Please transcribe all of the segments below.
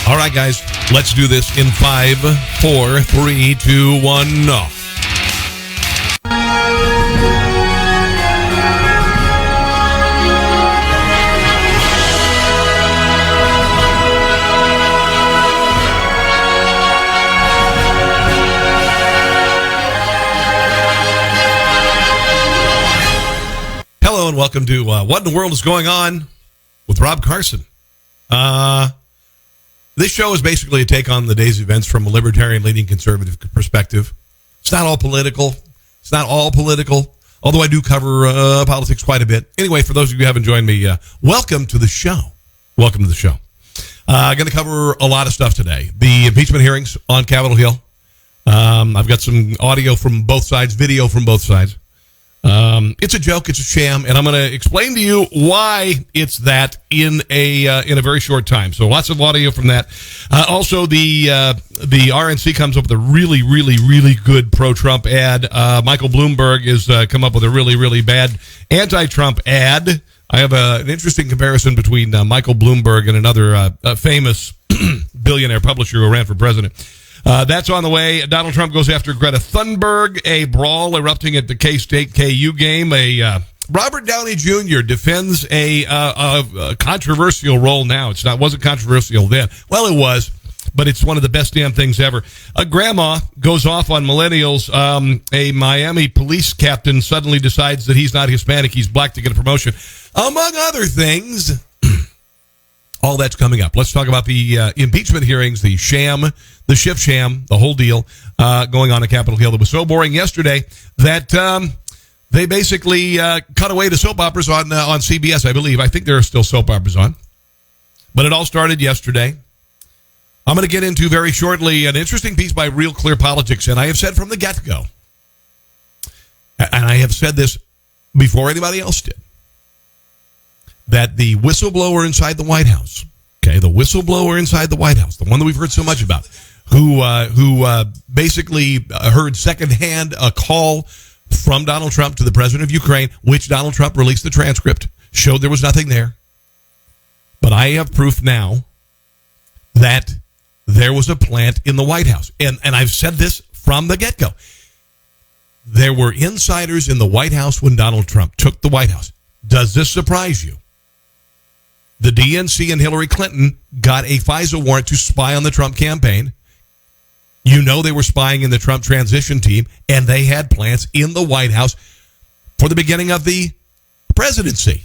All right, guys, let's do this in 5, 4, 3, 2, 1, no. Hello and welcome to What in the World is Going On with Rob Carson. This show is basically a take on the day's events from a libertarian-leaning conservative perspective. It's not all political. Although I do cover politics quite a bit. Anyway, for those of you who haven't joined me, welcome to the show. I'm going to cover a lot of stuff today. The impeachment hearings on Capitol Hill. I've got some audio from both sides, video from both sides. It's a joke, it's a sham, and I'm going to explain to you why it's that in a very short time. So lots of audio from that. Also, the RNC comes up with a really, really, really good pro-Trump ad. Michael Bloomberg has come up with a really, really bad anti-Trump ad. I have an interesting comparison between Michael Bloomberg and another famous billionaire publisher who ran for president. That's on the way. Donald Trump goes after Greta Thunberg. A brawl erupting at the KState KU game. Robert Downey Jr. defends a controversial role now. Wasn't controversial then. Well, it was, but it's one of the best damn things ever. A grandma goes off on millennials. A Miami police captain suddenly decides that he's not Hispanic, he's black to get a promotion. Among other things. All that's coming up. Let's talk about the impeachment hearings, the shift sham, the whole deal going on at Capitol Hill. It was so boring yesterday that they basically cut away the soap operas on CBS, I believe. I think there are still soap operas on. But it all started yesterday. I'm going to get into very shortly an interesting piece by Real Clear Politics, and I have said from the get-go, and I have said this before anybody else did, that the whistleblower inside the White House, the one that we've heard so much about, who basically heard secondhand a call from Donald Trump to the president of Ukraine, which Donald Trump released the transcript, showed there was nothing there. But I have proof now that there was a plant in the White House. And I've said this from the get-go. There were insiders in the White House when Donald Trump took the White House. Does this surprise you? The DNC and Hillary Clinton got a FISA warrant to spy on the Trump campaign. You know they were spying in the Trump transition team, and they had plans in the White House for the beginning of the presidency.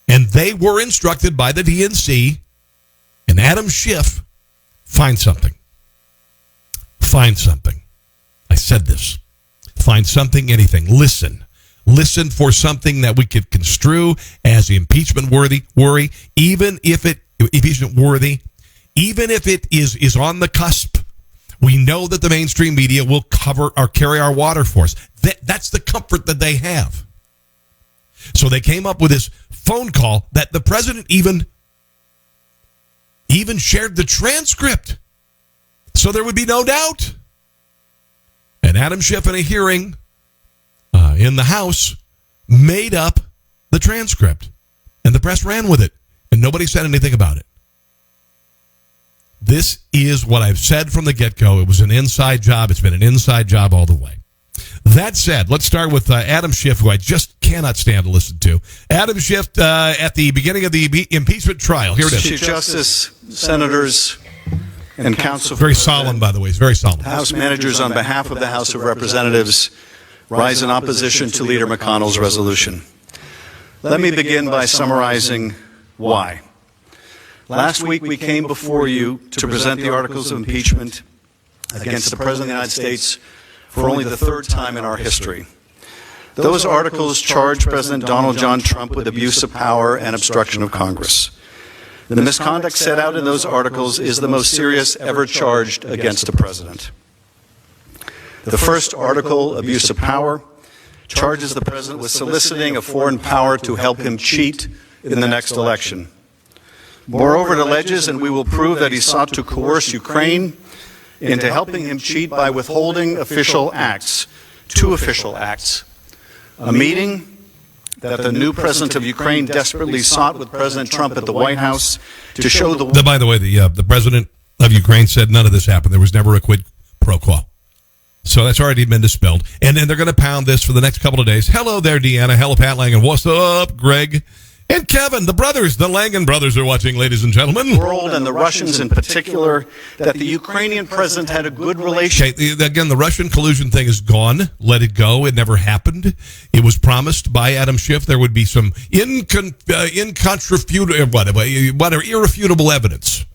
And they were instructed by the DNC and Adam Schiff, find something. Find something. I said this. Find something, anything. Listen for something that we could construe as impeachment worthy, even if it is on the cusp. We know that the mainstream media will cover or carry our water for us. That's the comfort that they have. So they came up with this phone call that the president even shared the transcript. So there would be no doubt. And Adam Schiff in a hearing in the House made up the transcript, and the press ran with it, and nobody said anything about it. This is what I've said from the get-go. It was an inside job. It's been an inside job all the way. That said, let's start with Adam Schiff, who I just cannot stand to listen to. Adam Schiff at the beginning of the impeachment trial. Here it is. Chief Justice, Senators, and Council. Very solemn, by the way. It's very solemn. House managers, on behalf of the House of Representatives, rise in opposition to Leader McConnell's resolution. Let me begin by summarizing why. Last week we came before you to present the articles of impeachment against the President of the United States for only the third time in our history. Those articles charge President Donald John Trump with abuse of power and obstruction of Congress. The misconduct set out in those articles is the most serious ever charged against the President. The first article, abuse of power, charges the President with soliciting a foreign power to help him cheat in the next election. Moreover, it alleges, and we will prove, that he sought to coerce Ukraine into helping him cheat by withholding official acts, two official acts, a meeting that the new president of Ukraine desperately sought with President Trump at the White House to show the... By the way, the president of Ukraine said none of this happened. There was never a quid pro quo. So that's already been dispelled. And then they're going to pound this for the next couple of days. Hello there, Deanna. Hello, Pat Langan. What's up, Greg? And Kevin, the brothers, the Langan brothers are watching, ladies and gentlemen. World and the Russians in particular, that the Ukrainian president had a good relationship. Okay, again, the Russian collusion thing is gone. Let it go. It never happened. It was promised by Adam Schiff there would be some irrefutable evidence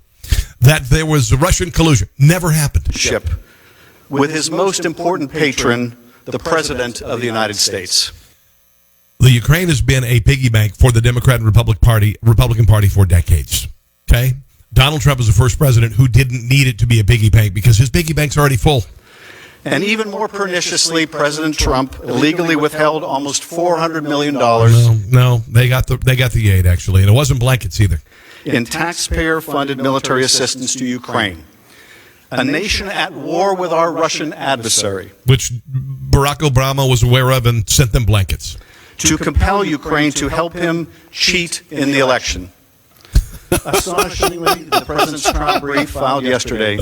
that there was Russian collusion. Never happened. With his most important patron, the President of the United States. The Ukraine has been a piggy bank for the Democrat and Republican Party for decades. Okay? Donald Trump is the first president who didn't need it to be a piggy bank because his piggy bank's already full. And even more perniciously, President Trump illegally withheld almost $400 million. No, they got the aid, actually, and it wasn't blankets either. In taxpayer-funded military assistance to Ukraine, a nation at war with our Russian adversary. Which Barack Obama was aware of and sent them blankets. To compel Ukraine to help him cheat in the election. Astonishingly, the President's trial brief filed yesterday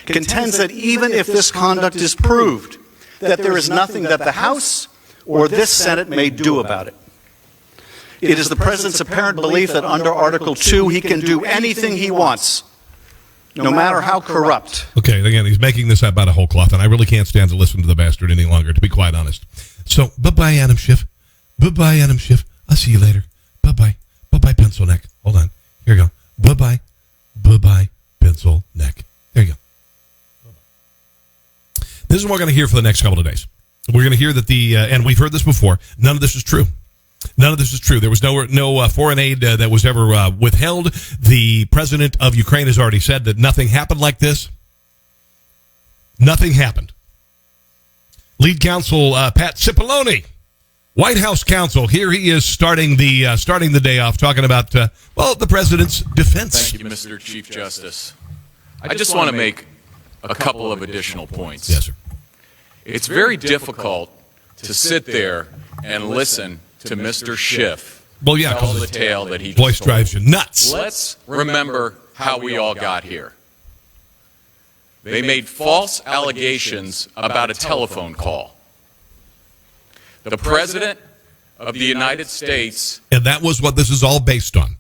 contends that even if this conduct is proved, that there is nothing that the House or this Senate may do about it. It is the President's apparent belief that under Article 2 he can do anything he wants, no matter how corrupt. Okay, again, he's making this up out of whole cloth, and I really can't stand to listen to the bastard any longer, to be quite honest. So, bye-bye, Adam Schiff. Bye-bye, Adam Schiff. I'll see you later. Bye-bye. Bye-bye, pencil neck. Hold on. Here you go. Bye-bye. Bye-bye, pencil neck. There you go. Bye-bye. This is what we're going to hear for the next couple of days. We're going to hear that and we've heard this before, none of this is true. None of this is true. There was no foreign aid that was ever withheld. The president of Ukraine has already said that nothing happened like this. Nothing happened. Lead counsel Pat Cipollone, White House counsel. Here he is starting the day off talking about the president's defense. Thank you, Mr. Chief Justice. I just want to make a couple of additional points. Yes, sir. It's very difficult to sit there and listen to Mr. Schiff tell the tale that he voice just drives you nuts. Let's remember how we all got here. They made false allegations about a telephone call. The President of the United States... And that was what this is all based on.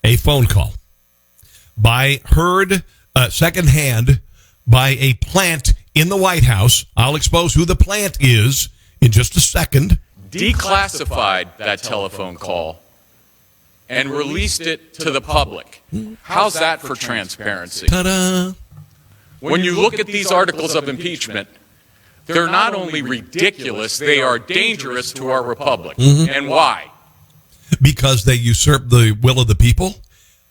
A phone call. Heard secondhand by a plant in the White House. I'll expose who the plant is in just a second. Declassified that telephone call and released it to the public. How's that for transparency? Ta-da! When you look at these articles of impeachment, they're not only ridiculous, they are dangerous to our republic. And why? Because they usurp the will of the people.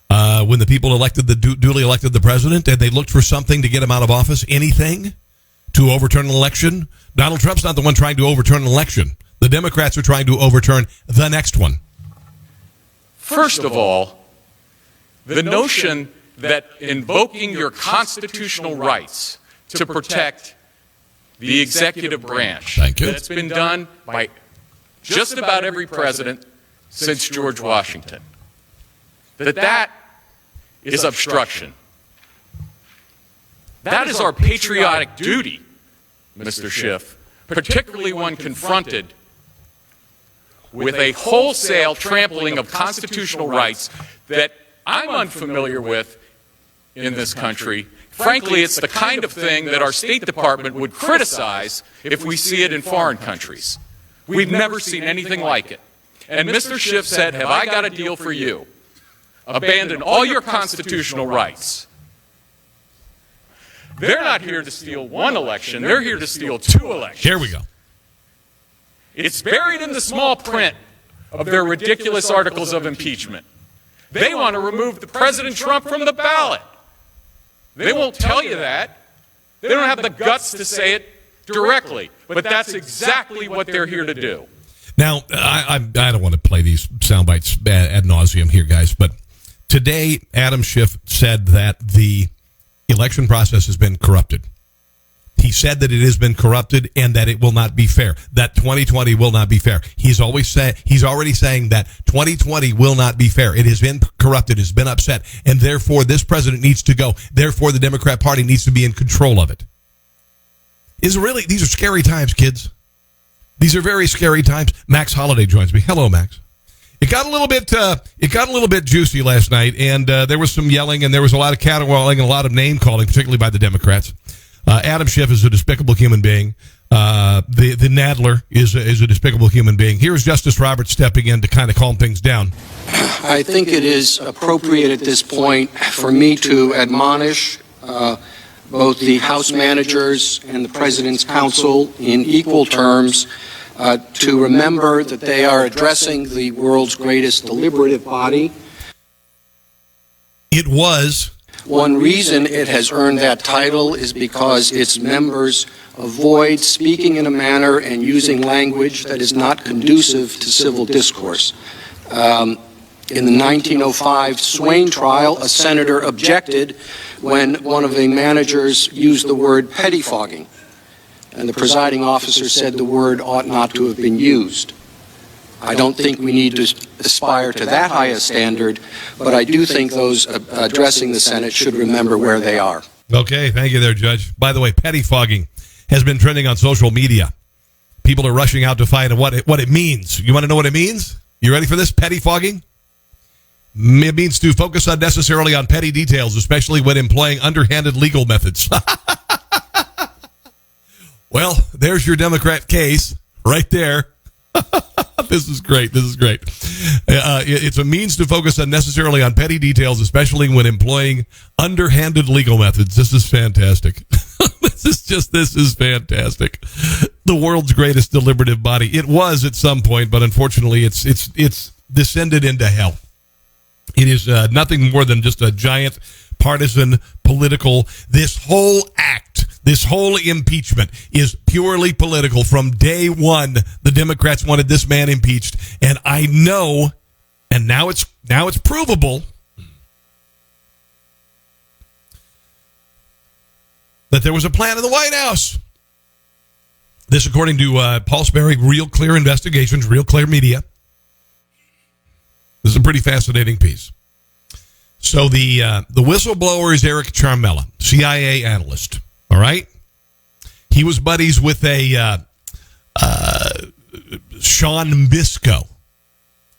When the people duly elected the president, and they looked for something to get him out of office, anything to overturn an election. Donald Trump's not the one trying to overturn an election. The Democrats are trying to overturn the next one. First of all, the notion that invoking your constitutional rights to protect the executive branch, that's been done by just about every president since George Washington, that is obstruction. That is our patriotic duty, Mr. Schiff, particularly when confronted with a wholesale trampling of constitutional rights that I'm unfamiliar with in this country. Frankly, it's the kind of thing that our State Department would criticize if we see it in foreign countries. We've never seen anything like it. And Mr. Schiff said, have I got a deal for you? Abandon all your constitutional rights. They're not here to steal one election. They're here to steal 2 elections. Here we go. It's buried in the small print of their ridiculous articles of impeachment. They want to remove the President Trump from the ballot. They won't tell you that. They don't have the guts to say it directly, but that's exactly what they're here to do. Now, I don't want to play these sound bites ad nauseum here, guys, but today Adam Schiff said that the election process has been corrupted. He said that it has been corrupted and that it will not be fair. That 2020 will not be fair. He's already saying that 2020 will not be fair. It has been corrupted, has been upset, and therefore this president needs to go. Therefore the Democrat Party needs to be in control of it. These are scary times, kids. These are very scary times. Max Holliday joins me. Hello, Max. It got a little bit juicy last night, and there was some yelling, and there was a lot of caterwauling and a lot of name calling, particularly by the Democrats. Adam Schiff is a despicable human being. The Nadler is a despicable human being. Here's Justice Roberts stepping in to kind of calm things down. I think it is appropriate at this point for me to admonish both the House managers and the President's counsel in equal terms to remember that they are addressing the world's greatest deliberative body. It was. One reason it has earned that title is because its members avoid speaking in a manner and using language that is not conducive to civil discourse. In the 1905 Swain trial, a senator objected when one of the managers used the word pettifogging, and the presiding officer said the word ought not to have been used. I don't think we need to aspire to that high a standard, but I do think those addressing the Senate should remember where they are. Okay, thank you there, Judge. By the way, pettifogging has been trending on social media. People are rushing out to find what it means. You want to know what it means? You ready for this? Pettifogging? It means to focus unnecessarily on petty details, especially when employing underhanded legal methods. Well, there's your Democrat case right there. This is great. It's a means to focus unnecessarily on petty details, especially when employing underhanded legal methods. This is fantastic. This is fantastic. The world's greatest deliberative body. It was at some point, but unfortunately it's descended into hell. It is nothing more than just a giant partisan political. This whole impeachment is purely political. From day one, the Democrats wanted this man impeached, and I know, and now it's provable that there was a plan in the White House. This, according to Paul Sperry, Real Clear Investigations, Real Clear Media. This is a pretty fascinating piece. So the whistleblower is Eric Charmella, CIA analyst. All right? He was buddies with a Sean Misko,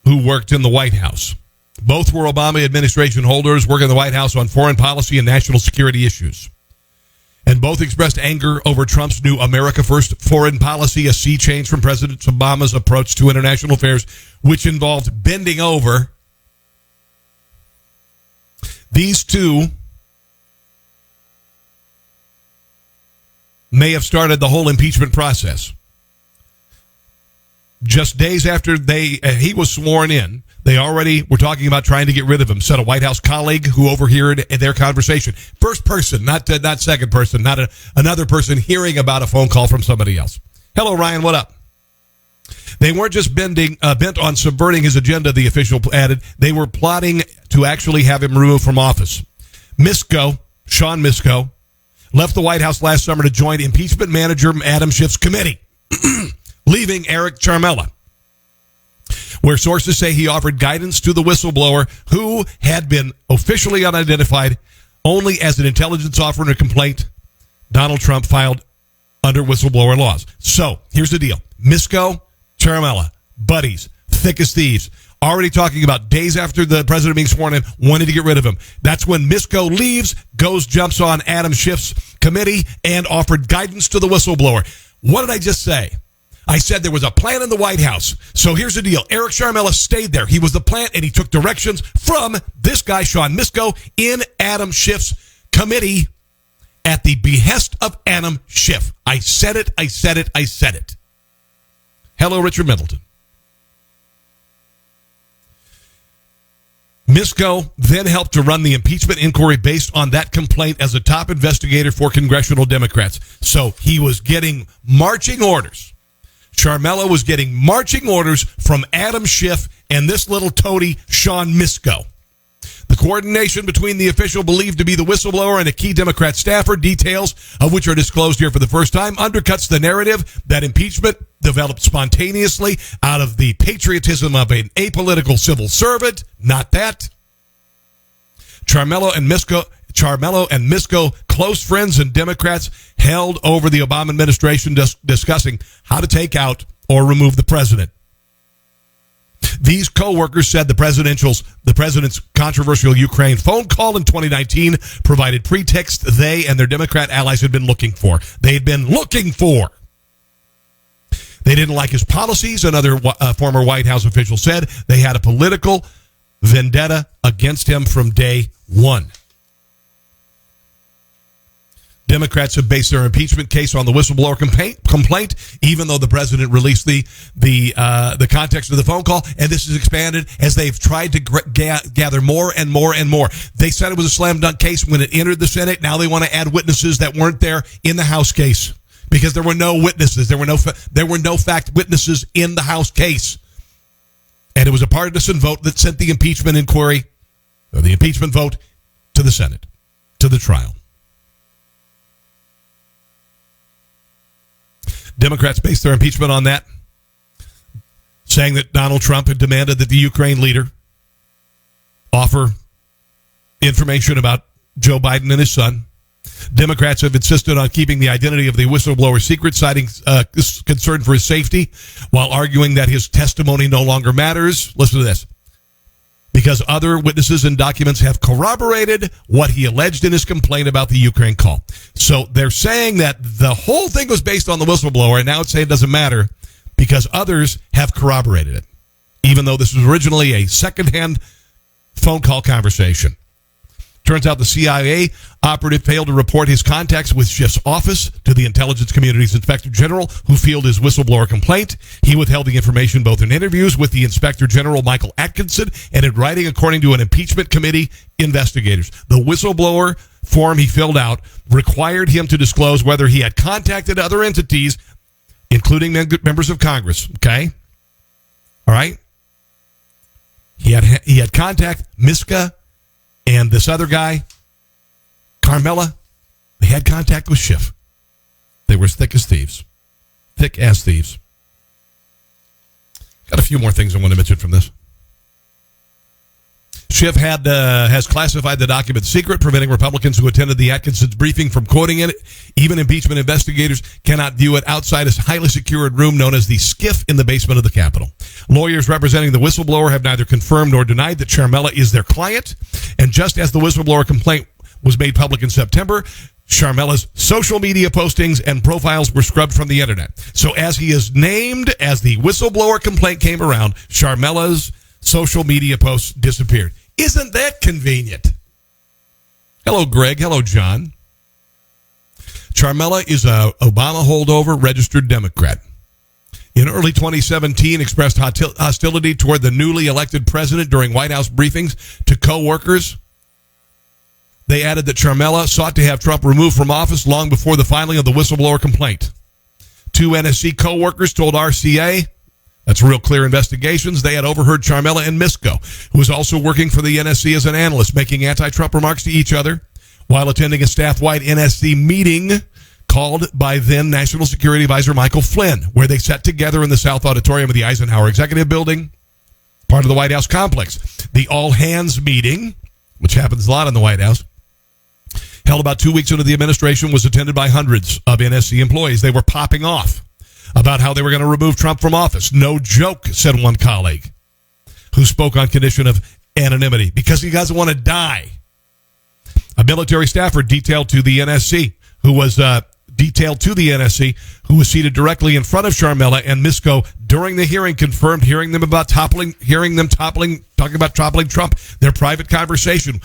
who worked in the White House. Both were Obama administration holders working in the White House on foreign policy and national security issues. And both expressed anger over Trump's new America First foreign policy, a sea change from President Obama's approach to international affairs, which involved bending over. These two may have started the whole impeachment process. Just days after he was sworn in, they already were talking about trying to get rid of him, said a White House colleague who overheard their conversation. First person, not second person, not another person hearing about a phone call from somebody else. Hello, Ryan, what up? They weren't just bent on subverting his agenda, the official added. They were plotting to actually have him removed from office. Sean Misko, left the White House last summer to join impeachment manager Adam Schiff's committee, leaving Eric Charmella, where sources say he offered guidance to the whistleblower who had been officially unidentified only as an intelligence officer in a complaint Donald Trump filed under whistleblower laws. So, here's the deal. Misko, Charmella, buddies, thick as thieves, already talking about days after the president being sworn in, wanted to get rid of him. That's when Misko leaves, jumps on Adam Schiff's committee, and offered guidance to the whistleblower. What did I just say? I said there was a plan in the White House. So here's the deal. Eric Charmella stayed there. He was the plant, and he took directions from this guy, Sean Misko, in Adam Schiff's committee at the behest of Adam Schiff. I said it. Hello, Richard Middleton. Misko then helped to run the impeachment inquiry based on that complaint as a top investigator for congressional Democrats. So he was getting marching orders. Charmella was getting marching orders from Adam Schiff and this little toady, Sean Misko. The coordination between the official believed to be the whistleblower and a key Democrat staffer, details of which are disclosed here for the first time, undercuts the narrative that impeachment developed spontaneously out of the patriotism of an apolitical civil servant. Not that. Carmelo and Misko, close friends and Democrats, held over the Obama administration discussing how to take out or remove the president. These co-workers said the president's controversial Ukraine phone call in 2019 provided pretext they and their Democrat allies had been looking for. They had been looking for. They didn't like his policies, another former White House official said. They had a political vendetta against him from day one. Democrats have based their impeachment case on the whistleblower complaint, even though the president released the context of the phone call, and this is expanded as they've tried to gather more and more and more. They said it was a slam dunk case when it entered the Senate. Now they want to add witnesses that weren't there in the House case because there were no witnesses. There were no fact witnesses in the House case, and it was a partisan vote that sent the impeachment inquiry, or the impeachment vote, to the Senate, to the trial. Democrats based their impeachment on that, saying that Donald Trump had demanded that the Ukraine leader offer information about Joe Biden and his son. Democrats have insisted on keeping the identity of the whistleblower secret, citing concern for his safety, while arguing that his testimony no longer matters. Listen to this. Because other witnesses and documents have corroborated what he alleged in his complaint about the Ukraine call. So they're saying that the whole thing was based on the whistleblower, and now it's saying it doesn't matter because others have corroborated it, even though this was originally a secondhand phone call conversation. Turns out the CIA operative failed to report his contacts with Schiff's office to the intelligence community's inspector general, who fielded his whistleblower complaint. He withheld the information both in interviews with the inspector general, Michael Atkinson, and in writing, according to an impeachment committee investigators. The whistleblower form he filled out required him to disclose whether he had contacted other entities, including members of Congress. Okay? All right? He had contact Miska and this other guy, Carmela. They had contact with Schiff. They were as thick as thieves. Thick as thieves. Got a few more things I want to mention from this. Schiff has classified the document secret, preventing Republicans who attended the Atkinson's briefing from quoting it. Even impeachment investigators cannot view it outside a highly secured room known as the SCIF in the basement of the Capitol. Lawyers representing the whistleblower have neither confirmed nor denied that Carmela is their client. And just as the whistleblower complaint was made public in September, Carmela's social media postings and profiles were scrubbed from the internet. So as he is named, as the whistleblower complaint came around, Carmela's social media posts disappeared. Isn't that convenient? Hello, Greg. Hello, John. Carmela is a Obama holdover registered Democrat. In early 2017, expressed hostility toward the newly elected president during White House briefings to co-workers. They added that Carmela sought to have Trump removed from office long before the filing of the whistleblower complaint. Two NSC co-workers told RCA, that's Real Clear Investigations, they had overheard Carmela and Misko, who was also working for the NSC as an analyst, making anti-Trump remarks to each other while attending a staff-wide NSC meeting called by then National Security Advisor Michael Flynn, where they sat together in the South Auditorium of the Eisenhower Executive Building, part of the White House complex. The all-hands meeting, which happens a lot in the White House, held about 2 weeks into the administration, was attended by hundreds of NSC employees. They were popping off about how they were going to remove Trump from office. No joke, said one colleague, who spoke on condition of anonymity, because he doesn't want to die. A military staffer detailed to the NSC, who was seated directly in front of Carmela and Misko during the hearing, confirmed hearing them toppling Trump. Their private conversation,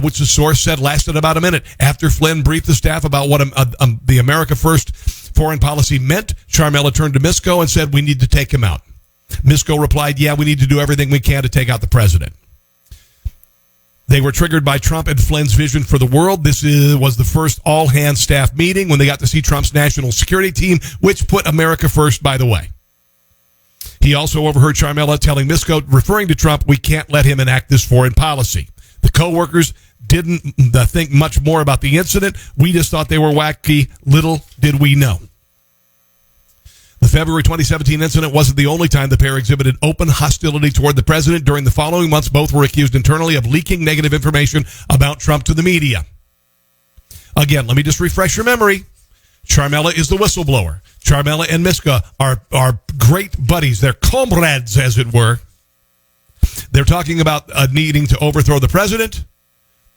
which the source said lasted about a minute. After Flynn briefed the staff about what the America First foreign policy meant, Carmela turned to Misko and said, "We need to take him out." Misko replied, "Yeah, we need to do everything we can to take out the president." They were triggered by Trump and Flynn's vision for the world. This was the first all-hands staff meeting when they got to see Trump's national security team, which put America first, by the way. He also overheard Carmela telling Misko, referring to Trump, "We can't let him enact this foreign policy." The co-workers didn't think much more about the incident. We just thought they were wacky. Little did we know. The February 2017 incident wasn't the only time the pair exhibited open hostility toward the president. During the following months, both were accused internally of leaking negative information about Trump to the media. Again, let me just refresh your memory. Charmella is the whistleblower. Charmella and Miska are great buddies. They're comrades, as it were. They're talking about needing to overthrow the president,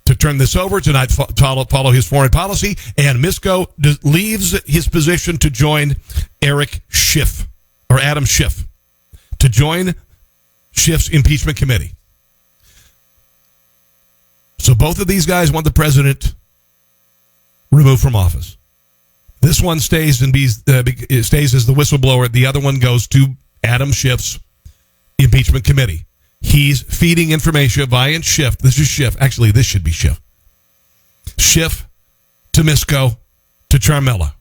to turn this over, to not follow his foreign policy, and Misko leaves his position to join Adam Schiff, to join Schiff's impeachment committee. So both of these guys want the president removed from office. This one stays as the whistleblower. The other one goes to Adam Schiff's impeachment committee. He's feeding information via Schiff. This is Schiff. Actually, this should be Schiff. Schiff to Misko to Charmella.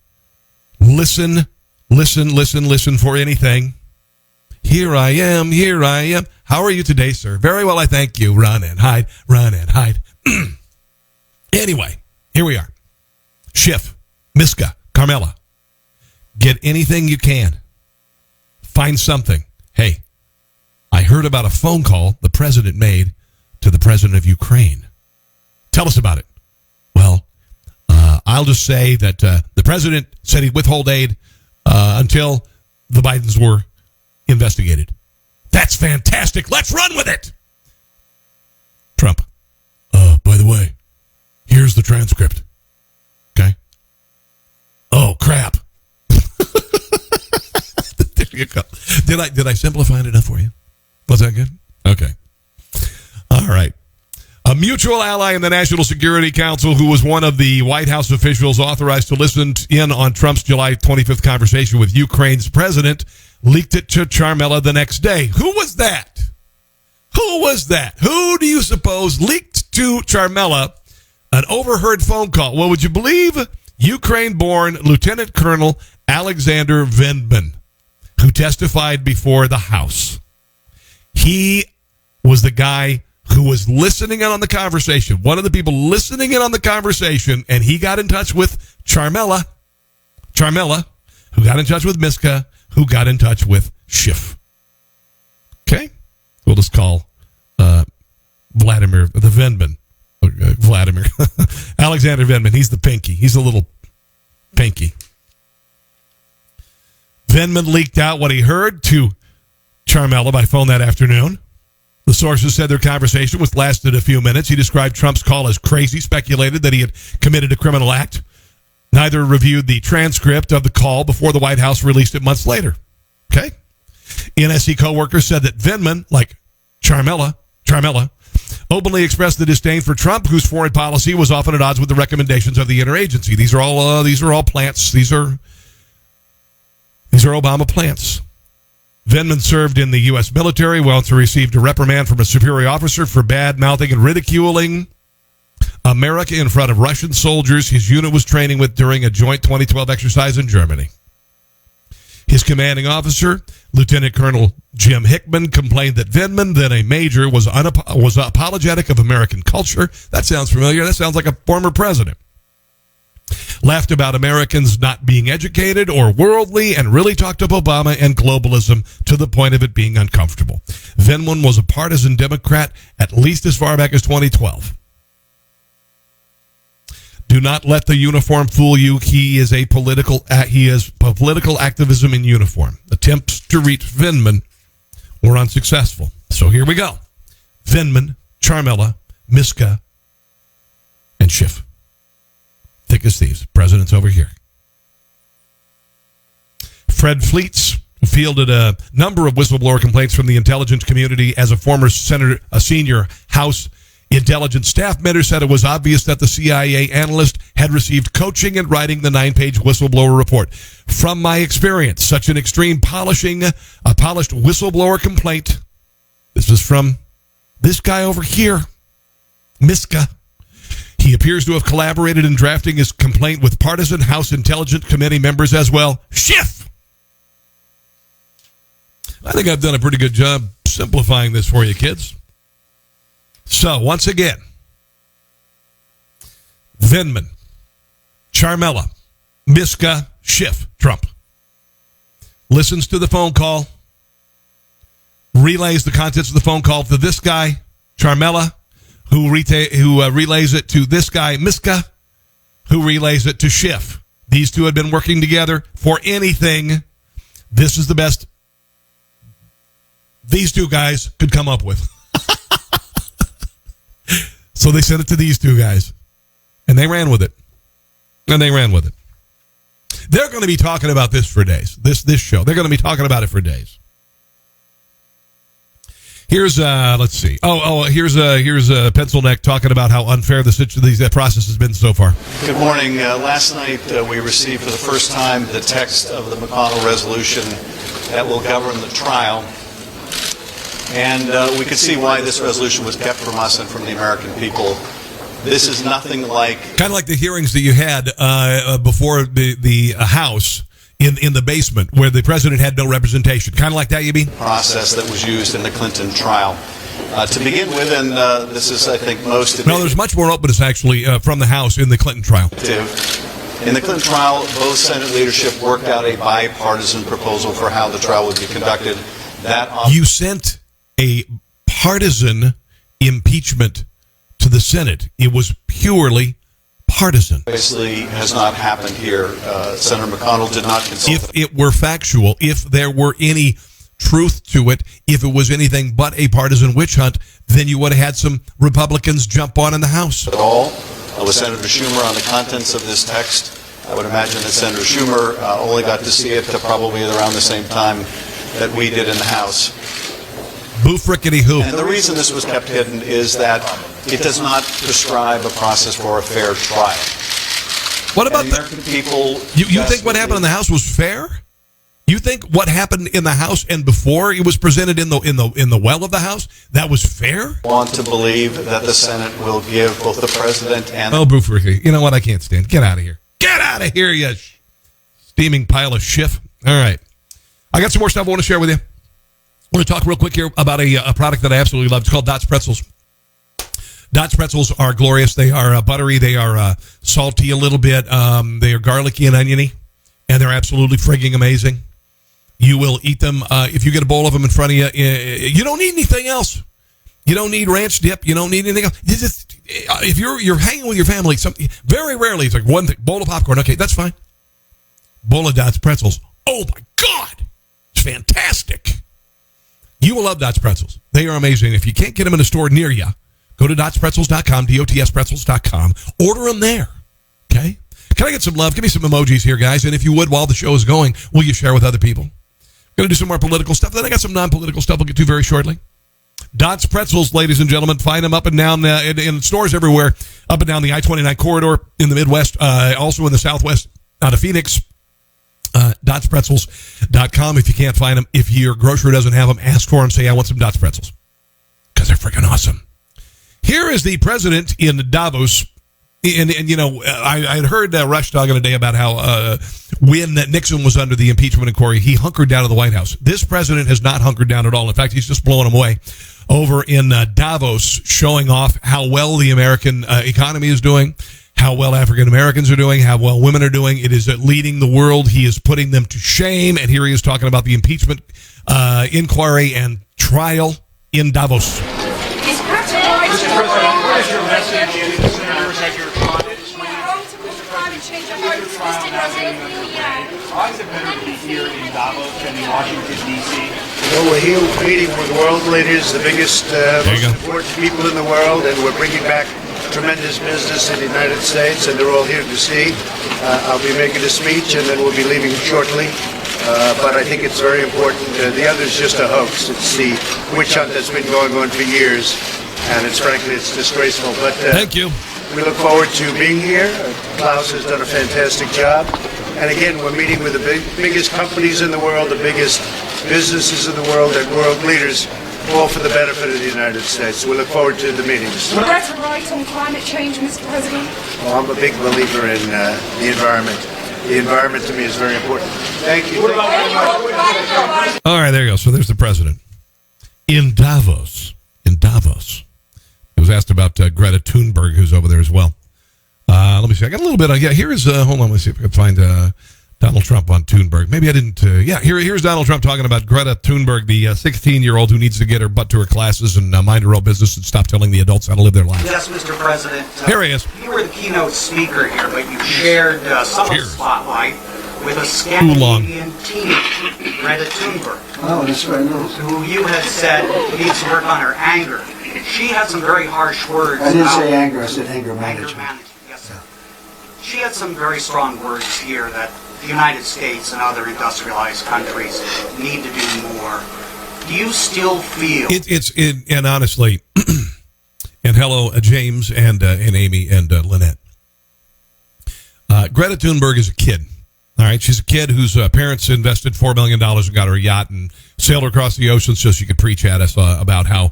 Listen for anything. Here I am. How are you today, sir? Very well, I thank you. Run and hide. Anyway, here we are. Schiff, Miska, Carmella. Get anything you can. Find something. Hey, I heard about a phone call the president made to the president of Ukraine. Tell us about it. Well, I'll just say that the president said he'd withhold aid until the Bidens were investigated. That's fantastic. Let's run with it. Trump. By the way, here's the transcript. Okay. Oh, crap. There you go. Did I simplify it enough for you? Was that good? Okay. All right. A mutual ally in the National Security Council, who was one of the White House officials authorized to listen in on Trump's July 25th conversation with Ukraine's president, leaked it to Charmella the next day. Who was that? Who do you suppose leaked to Charmella an overheard phone call? Well, would you believe Ukraine-born Lieutenant Colonel Alexander Vindman, who testified before the House? He was the guy who was listening in on the conversation, one of the people listening in on the conversation, and he got in touch with Charmella, who got in touch with Miska, who got in touch with Schiff. Okay? We'll just call Vladimir the Vindman. Vladimir. Alexander Vindman. He's the pinky. He's a little pinky. Vindman leaked out what he heard to Charmella by phone that afternoon. The sources said their conversation, which lasted a few minutes. He described Trump's call as crazy, speculated that he had committed a criminal act. Neither reviewed the transcript of the call before the White House released it months later. Okay? NSC co-workers said that Vindman, like Charmella, openly expressed the disdain for Trump, whose foreign policy was often at odds with the recommendations of the interagency. These are all plants. These are Obama plants. Vindman served in the U.S. military, once received a reprimand from a superior officer for bad-mouthing and ridiculing America in front of Russian soldiers his unit was training with during a joint 2012 exercise in Germany. His commanding officer, Lieutenant Colonel Jim Hickman, complained that Vindman, then a major, was apologetic of American culture. That sounds familiar. That sounds like a former president. Laughed about Americans not being educated or worldly, and really talked up Obama and globalism to the point of it being uncomfortable. Vindman was a partisan Democrat at least as far back as 2012. Do not let the uniform fool you. He is political activism in uniform. Attempts to reach Vindman were unsuccessful. So here we go. Vindman, Charmella, Miska, and Schiff. Thick as thieves. President's over here. Fred Fleets fielded a number of whistleblower complaints from the intelligence community. As a former senior House intelligence staff member, said it was obvious that the CIA analyst had received coaching in writing the 9-page whistleblower report. From my experience, such an extreme polished whistleblower complaint. This is from this guy over here, Miska. He appears to have collaborated in drafting his complaint with partisan House Intelligence Committee members as well. Schiff! I think I've done a pretty good job simplifying this for you, kids. So, once again, Vindman, Charmella, Miska, Schiff, Trump. Listens to the phone call, relays the contents of the phone call to this guy, Charmella, who relays it to this guy, Miska, who relays it to Schiff. These two had been working together for anything. This is the best these two guys could come up with. So they sent it to these two guys, and they ran with it. They're going to be talking about this for days. This show. They're going to be talking about it for days. Here's let's see. Here's Pencil Neck talking about how unfair the process has been so far. Good morning. Last night we received for the first time the text of the McConnell resolution that will govern the trial. And we could see why this resolution was kept from us and from the American people. This is nothing like... Kind of like the hearings that you had before the House in the basement where the president had no representation. Kind of like that, you mean? ...process that was used in the Clinton trial. To begin with, and this is, I think, most... No, there's much more openness, actually, from the House in the Clinton trial. In the Clinton trial, both Senate leadership worked out a bipartisan proposal for how the trial would be conducted. You sent a partisan impeachment to the Senate. It was purely partisan. Obviously has not happened here. Senator McConnell did not consult. If it were factual, if there were any truth to it, if it was anything but a partisan witch hunt, then you would have had some Republicans jump on in the House. At all, with Senator Schumer on the contents of this text, I would imagine that Senator Schumer only got to see it probably around the same time that we did in the House. Boo frickety who. And the reason this was kept hidden is that it does not prescribe a process for a fair trial. What about the American people? You think what happened in the House was fair? You think what happened in the House and before it was presented in the well of the House, that was fair? Want to believe that the Senate will give both the president and... Oh, boo frickety. You know what? I can't stand. Get out of here. Get out of here, you steaming pile of Schiff. All right. I got some more stuff I want to share with you. I want to talk real quick here about a product that I absolutely love. It's called Dots Pretzels. Dots Pretzels are glorious. They are buttery. They are salty a little bit. They are garlicky and oniony, and they're absolutely frigging amazing. You will eat them if you get a bowl of them in front of you. You don't need anything else. You don't need ranch dip. You don't need anything else. You just, if you're hanging with your family, very rarely it's like one thing, bowl of popcorn. Okay, that's fine. Bowl of Dots Pretzels. Oh my God, it's fantastic. You will love Dots Pretzels. They are amazing. If you can't get them in a store near you, go to dotspretzels.com, dotspretzels.com. Order them there. Okay? Can I get some love? Give me some emojis here, guys. And if you would, while the show is going, will you share with other people? Going to do some more political stuff. Then I got some non-political stuff we'll get to very shortly. Dots Pretzels, ladies and gentlemen. Find them up and down in stores everywhere, up and down the I-29 corridor in the Midwest, also in the Southwest, out of Phoenix. Dotspretzels.com. If you can't find them, if your grocer doesn't have them, ask for them. Say, I want some Dots Pretzels. Because they're freaking awesome. Here is the president in Davos. And you know, I had heard Rush talking today about how when Nixon was under the impeachment inquiry, he hunkered down at the White House. This president has not hunkered down at all. In fact, he's just blowing them away over in Davos, showing off how well the American economy is doing, how well African Americans are doing, how well women are doing. It is leading the world. He is putting them to shame. And here he is talking about the impeachment inquiry and trial in Davos. Mr. President, what is your message to the senators at your independently here in Davos and in Washington, D.C.? Well, we're here meeting with world leaders, the biggest, most important people in the world, and we're bringing back tremendous business in the United States, and they're all here to see. I'll be making a speech, and then we'll be leaving shortly. But I think it's very important. The other's just a hoax. It's the witch hunt that's been going on for years, and frankly, it's disgraceful. But thank you. We look forward to being here. Klaus has done a fantastic job. And again, we're meeting with the biggest companies in the world, the biggest businesses in the world, and world leaders, all for the benefit of the United States. So we look forward to the meetings. That's right on climate change, Mr. President. Well, I'm a big believer in the environment. The environment to me is very important. Thank you. All right, there you go. So there's the president in Davos. He was asked about Greta Thunberg, who's over there as well. Let me see. I got a little bit. Here is, hold on. Let's see if I can find Donald Trump on Thunberg. Maybe I didn't. Here's Donald Trump talking about Greta Thunberg, the 16-year-old who needs to get her butt to her classes and mind her own business and stop telling the adults how to live their lives. Yes, Mr. President. Here he is. You were the keynote speaker here, but you shared some of the spotlight with a Scandinavian teenager, Greta Thunberg. Oh, that's right. Who you had said needs to work on her anger. She had some very harsh words. I didn't say anger, I said anger management. Yes, sir. She had some very strong words here that the United States and other industrialized countries need to do more. Do you still feel... And honestly, and hello, James and Amy and Lynette. Greta Thunberg is a kid. All right, she's a kid whose parents invested $4 million and got her a yacht and sailed her across the ocean so she could preach at us about how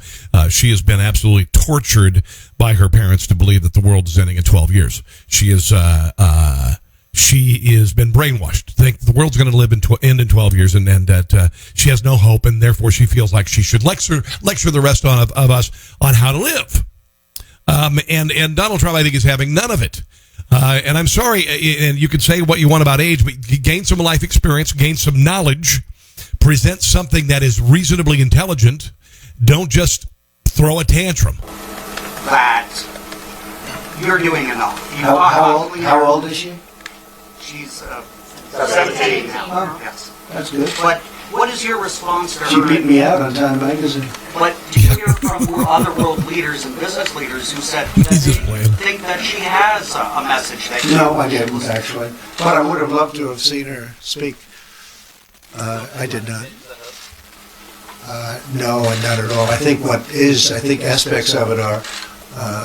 she has been absolutely tortured by her parents to believe that the world is ending in 12 years. She has been brainwashed to think the world's going to end in 12 years and that she has no hope, and therefore she feels like she should lecture the rest of us on how to live. And Donald Trump, I think, is having none of it. And I'm sorry, and you can say what you want about age, but gain some life experience, gain some knowledge, present something that is reasonably intelligent. Don't just throw a tantrum. That you're doing enough. How old is she? She's 17 now. Oh, yes. That's good. But what is your response to her? She beat me out on Time Magazine. But do you hear from other world leaders and business leaders who said that they think that she has a message that No, I didn't, actually. But I would have loved to have seen her speak. I did not. No, not at all. I think aspects of it are...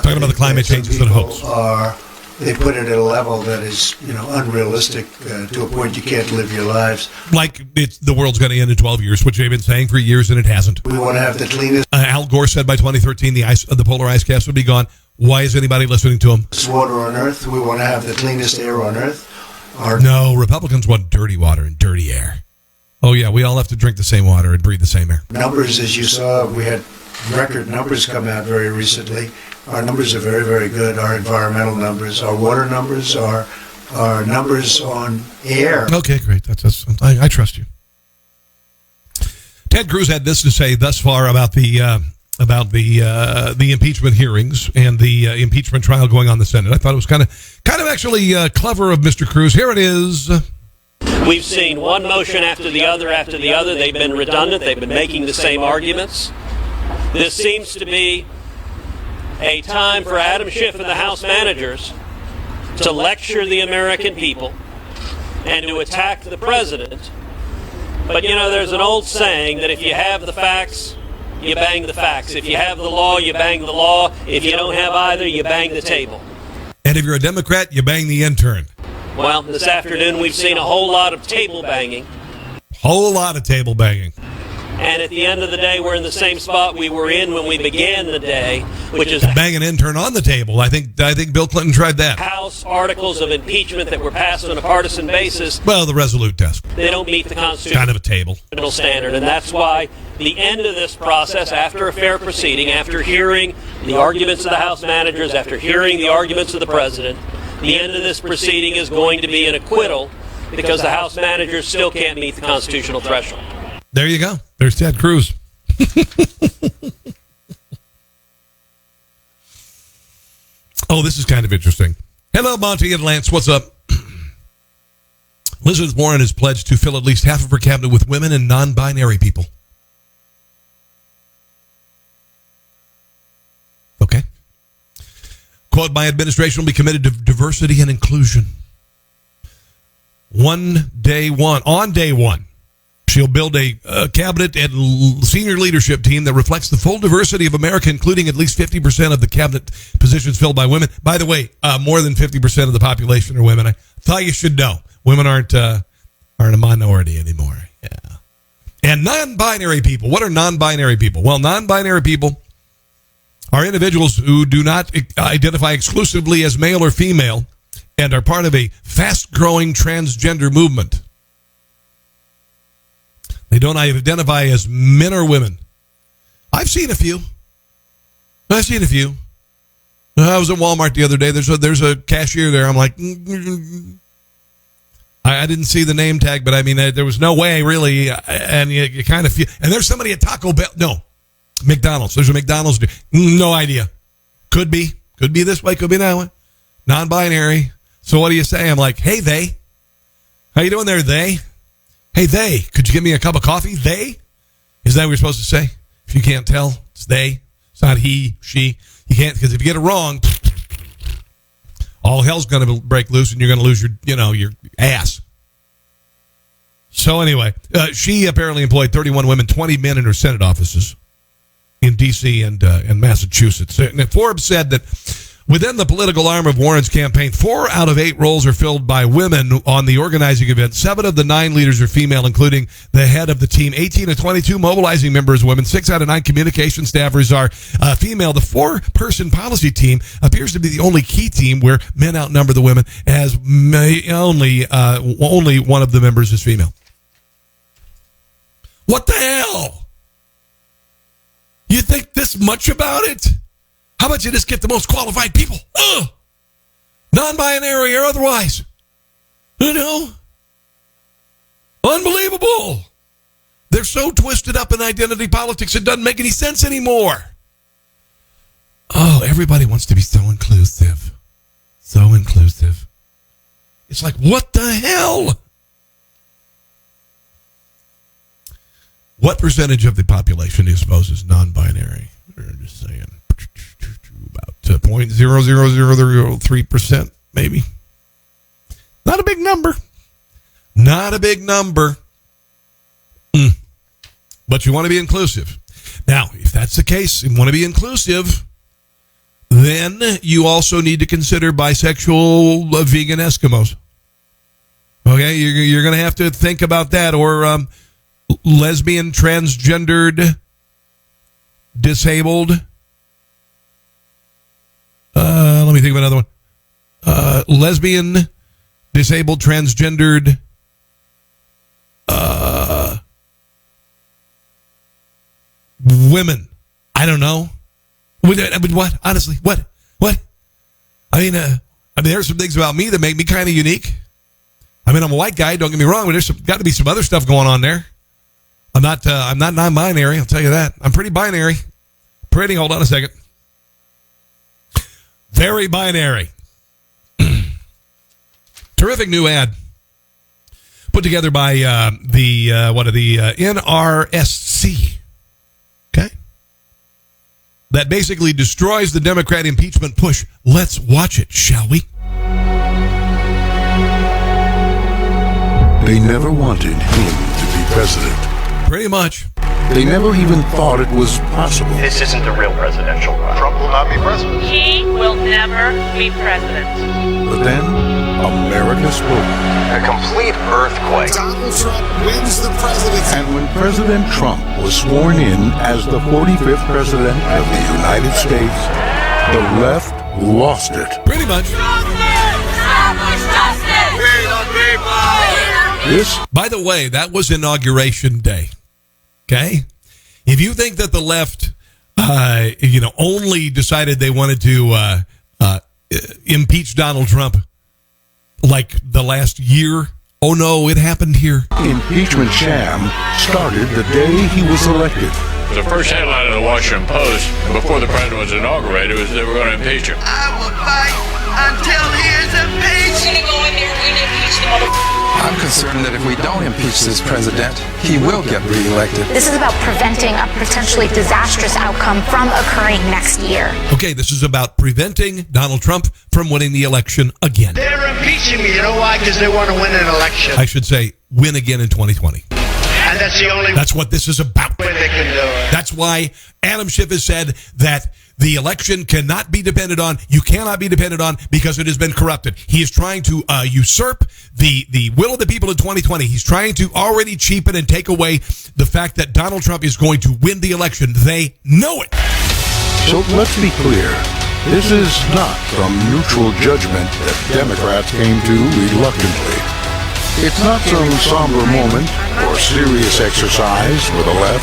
talking about the climate change is a hoax. They put it at a level that is, unrealistic to a point you can't live your lives. Like the world's going to end in 12 years, which they've been saying for years, and it hasn't. We want to have the cleanest Al Gore said by 2013 the polar ice caps would be gone. Why is anybody listening to him? water on Earth. We want to have the cleanest air on Earth. No, Republicans want dirty water and dirty air. Oh, yeah, we all have to drink the same water and breathe the same air. Numbers, as you saw, we had record numbers come out very recently. Our numbers are very, very good. Our environmental numbers, our water numbers, our numbers on air. Okay, great. I trust you. Ted Cruz had this to say thus far about the impeachment hearings and the impeachment trial going on in the Senate. I thought it was kind of actually clever of Mr. Cruz. Here it is. We've seen one motion after the other. They've been redundant. They've been making the same arguments. This seems to be a time for Adam Schiff and the House managers to lecture the American people and to attack the president. But, there's an old saying that if you have the facts, you bang the facts. If you have the law, you bang the law. If you don't have either, you bang the table. And if you're a Democrat, you bang the intern. Well, this afternoon we've seen a whole lot of table banging. Whole lot of table banging. And at the end of the day, we're in the same spot we were in when we began the day, which is bang an intern on the table. I think Bill Clinton tried that. House articles of impeachment that were passed on a partisan basis. Well, the Resolute desk. They don't meet the Constitution. Kind of a table. Standard, and that's why the end of this process, after a fair proceeding, after hearing the arguments of the House managers, after hearing the arguments of the president, the end of this proceeding is going to be an acquittal because the House managers still can't meet the constitutional threshold. There you go. There's Ted Cruz. Oh, this is kind of interesting. Hello, Monty and Lance. What's up? Elizabeth Warren has pledged to fill at least half of her cabinet with women and non-binary people. Okay. Quote, my administration will be committed to diversity and inclusion. On day one, she'll build a cabinet and senior leadership team that reflects the full diversity of America, including at least 50% of the cabinet positions filled by women. By the way, more than 50% of the population are women. I thought you should know. Women aren't a minority anymore. Yeah. And non-binary people. What are non-binary people? Well, non-binary people are individuals who do not identify exclusively as male or female and are part of a fast-growing transgender movement. They don't identify as men or women. I've seen a few. I was at Walmart the other day. There's a cashier there. I'm like, I didn't see the name tag, but I mean, there was no way really. And you kind of feel, and there's somebody at Taco Bell. No, McDonald's. There's a McDonald's. No idea. Could be this way. Could be that way. Non-binary. So what do you say? I'm like, hey, they. How you doing there, they? Hey, they. Could you give me a cup of coffee? They? Is that what you're supposed to say? If you can't tell, it's they. It's not he, she. You can't, because if you get it wrong, all hell's going to break loose, and you're going to lose your ass. So anyway, she apparently employed 31 women, 20 men in her Senate offices in D.C. and Massachusetts. And Forbes said that within the political arm of Warren's campaign, 4 out of 8 roles are filled by women on the organizing event. 7 of the 9 leaders are female, including the head of the team. 18 of 22 mobilizing members are women. 6 out of 9 communication staffers are female. The 4-person policy team appears to be the only key team where men outnumber the women, as only one of the members is female. What the hell? You think this much about it? How about you just get the most qualified people? Non-binary or otherwise. Unbelievable. They're so twisted up in identity politics, it doesn't make any sense anymore. Oh, everybody wants to be so inclusive. So inclusive. It's like, what the hell? What percentage of the population do you suppose is non-binary? I'm just saying. About 0.00003%, maybe. Not a big number. Not a big number. But you want to be inclusive. Now, if that's the case, you want to be inclusive, then you also need to consider bisexual vegan Eskimos. Okay, you're going to have to think about that, or lesbian, transgendered, disabled. Let me think of another one. Lesbian, disabled, transgendered, women. I don't know. What? Honestly, what? I mean, there's some things about me that make me kind of unique. I mean, I'm a white guy. Don't get me wrong, but there's got to be some other stuff going on there. I'm not non-binary. I'll tell you that. I'm pretty binary. Hold on a second. Very binary. Terrific new ad put together by the NRSC. Okay, that basically destroys the Democrat impeachment push. Let's watch it, shall we? They never wanted him to be president. Pretty much. They never even thought it was possible. This isn't the real presidential run. Trump will not be president. He will never be president. But then, America spoke. A complete earthquake. Donald Trump wins the presidency. And when President Trump was sworn in as the 45th president of the United States, the left lost it. Pretty much. By the way, that was Inauguration Day. Okay? If you think that the left, only decided they wanted to impeach Donald Trump like the last year, oh no, it happened here. Impeachment sham started the day he was elected. The first headline of the Washington Post before the president was inaugurated was that we're going to impeach him. I will fight until he is impeached. We're going to go in there and impeach the motherfucker. I'm concerned that if we don't impeach this president, he will get reelected. This is about preventing a potentially disastrous outcome from occurring next year. Okay, this is about preventing Donald Trump from winning the election again. They're impeaching me. You know why? Because they want to win an election. I should say, win again in 2020. And that's what this is about. Way they can do it. That's why Adam Schiff has said that the election cannot be depended on. You cannot be depended on because it has been corrupted. He is trying to usurp the will of the people in 2020. He's trying to already cheapen and take away the fact that Donald Trump is going to win the election. They know it. So let's be clear. This is not some neutral judgment that Democrats came to reluctantly. It's not some somber moment or serious exercise for the left.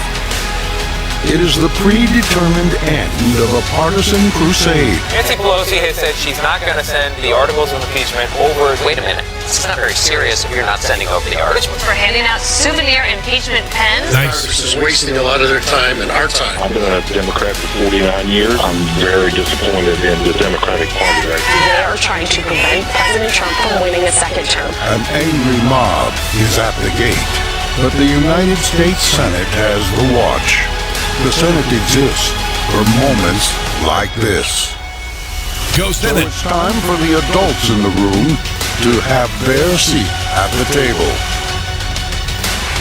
It is the predetermined end of a partisan crusade. Nancy Pelosi has said she's not going to send the articles of impeachment over. Wait a minute. It's not very serious if you're not sending over the articles. For handing out souvenir impeachment pens. Nice. Congress is wasting a lot of their time and our time. I've been a Democrat for 49 years. I'm very disappointed in the Democratic Party right now. They are trying to prevent President Trump from winning a second term. An angry mob is at the gate, but the United States Senate has the watch. The Senate exists for moments like this. Go Senate. So it's time for the adults in the room to have their seat at the table.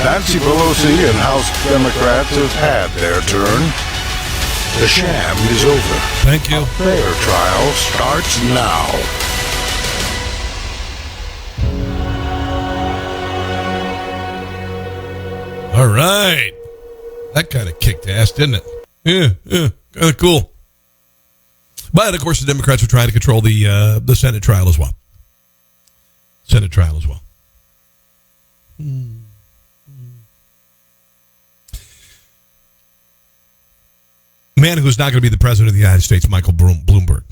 Nancy Pelosi and House Democrats have had their turn. The sham is over. Thank you. A fair trial starts now. All right. That kind of kicked ass, didn't it? Yeah, kind of cool. But, of course, the Democrats are trying to control the Senate trial as well. Man who's not going to be the president of the United States, Michael Bloomberg.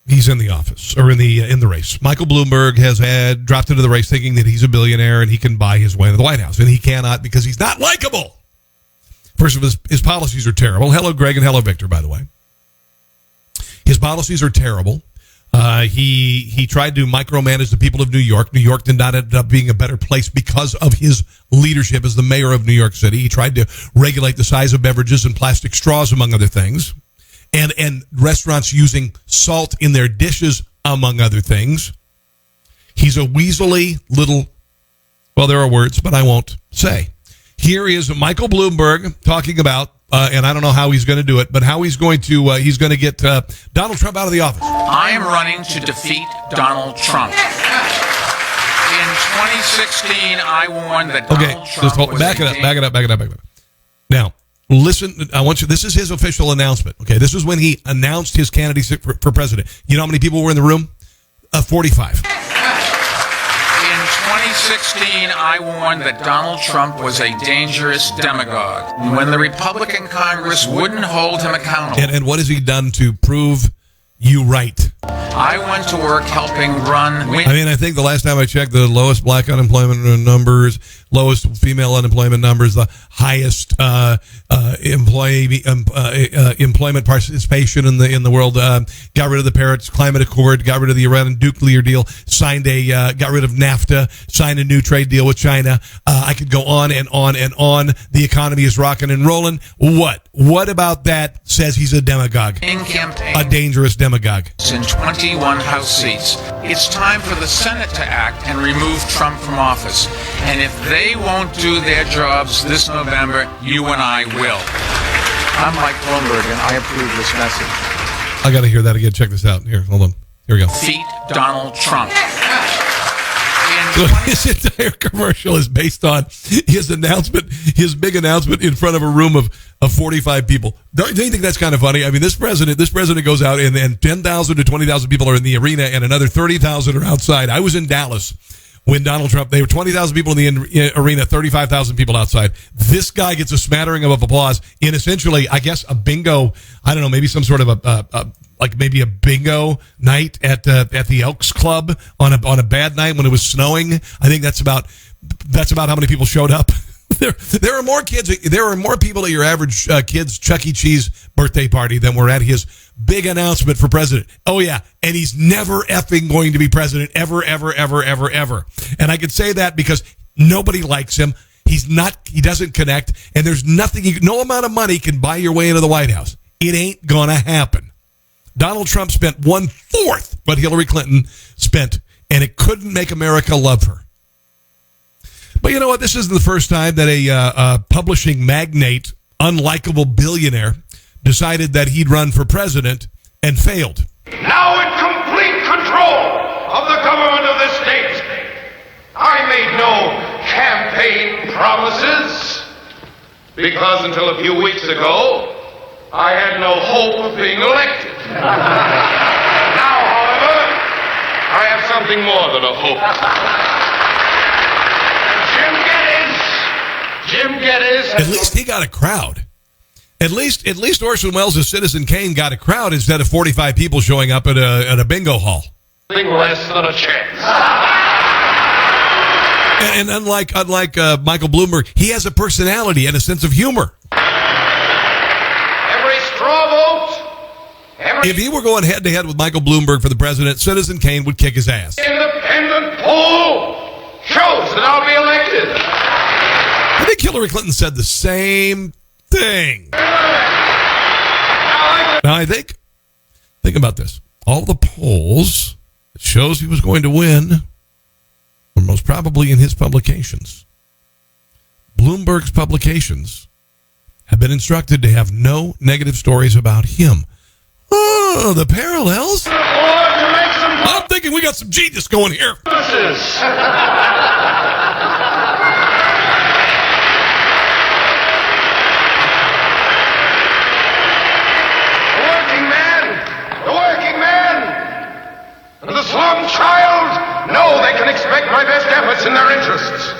He's in the office, or in the race. Michael Bloomberg has dropped into the race thinking that he's a billionaire and he can buy his way into the White House. And he cannot because he's not likable. First of all, his policies are terrible. Hello, Greg, and hello, Victor, by the way. His policies are terrible. He tried to micromanage the people of New York. New York did not end up being a better place because of his leadership as the mayor of New York City. He tried to regulate the size of beverages and plastic straws, among other things. And restaurants using salt in their dishes, among other things. He's a weaselly little, well, there are words, but I won't say. Here is Michael Bloomberg talking about, and I don't know how he's going to do it, but how he's going to get Donald Trump out of the office. I am running to defeat Donald Trump. In 2016, I warned that Donald Trump was back it up. Now, listen, I want you, this is his official announcement. Okay, this is when he announced his candidacy for president. You know how many people were in the room? 45. In 2016, I warned that Donald Trump was a dangerous demagogue when the Republican Congress wouldn't hold him accountable. And what has he done to prove you right? I went to work helping run. I think the last time I checked, the lowest black unemployment numbers, lowest female unemployment numbers, the highest employment participation in the world. Got rid of the Paris Climate Accord, got rid of the Iran nuclear deal, got rid of NAFTA, signed a new trade deal with China. I could go on and on and on. The economy is rocking and rolling. What about that says he's a demagogue? A dangerous demagogue. In 21 House seats. It's time for the Senate to act and remove Trump from office. And if they won't do their jobs this November, you and I will. I'm Mike Bloomberg, and I approve this message. I got to hear that again. Check this out. Here, hold on. Here we go. Defeat Donald Trump. So his entire commercial is based on his big announcement in front of a room of 45 people. Don't you think that's kind of funny? I mean, this president goes out and 10,000 to 20,000 people are in the arena and another 30,000 are outside. I was in Dallas when Donald Trump, they were 20,000 people in the arena, 35,000 people outside. This guy gets a smattering of applause in essentially, I guess, a bingo, I don't know, maybe some sort of maybe a bingo night at the Elks Club on a bad night when it was snowing. I think that's about how many people showed up. There are more people at your average kid's Chuck E. Cheese birthday party than were at his big announcement for president. Oh yeah, and he's never effing going to be president ever. And I can say that because nobody likes him. He doesn't connect, and there's nothing, no amount of money can buy your way into the White House. It ain't gonna happen. Donald Trump spent 1/4 what Hillary Clinton spent, and it couldn't make America love her. But you know what? This isn't the first time that a publishing magnate, unlikable billionaire, decided that he'd run for president and failed. Now in complete control of the government of this state, I made no campaign promises because until a few weeks ago, I had no hope of being elected. Now, however, I have something more than a hope. Jim Geddes. At least he got a crowd. At least Orson Welles' Citizen Kane got a crowd instead of 45 people showing up at a bingo hall. Less than a chance. And unlike Michael Bloomberg, he has a personality and a sense of humor. Every straw vote. If he were going head to head with Michael Bloomberg for the president, Citizen Kane would kick his ass. Independent poll shows that I'll be elected. I think Hillary Clinton said the same thing. Now I think about this. All the polls that shows he was going to win were most probably in his publications. Bloomberg's publications have been instructed to have no negative stories about him. Oh, the parallels? I'm thinking we got some genius going here. The working man and the slum child know they can expect my best efforts in their interests.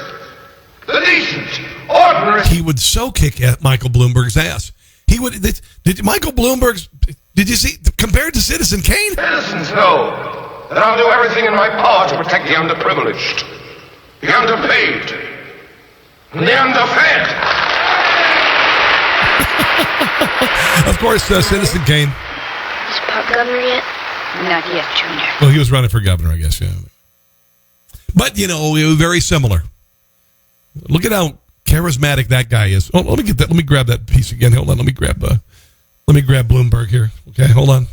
The decent, ordinary... He would so kick at Michael Bloomberg's ass. He would... Did Michael Bloomberg's... Did you see... Compared to Citizen Kane? Citizens know that I'll do everything in my power to protect the underprivileged, the underpaid, and the underfed. Of course, Citizen Kane... Is Pop governor yet? Not yet, Junior. Well, he was running for governor, I guess, yeah. But, it was very similar. Look at how charismatic that guy is. Oh, let me get that. Let me grab that piece again. Hold on. Let me grab Bloomberg here. Okay, hold on.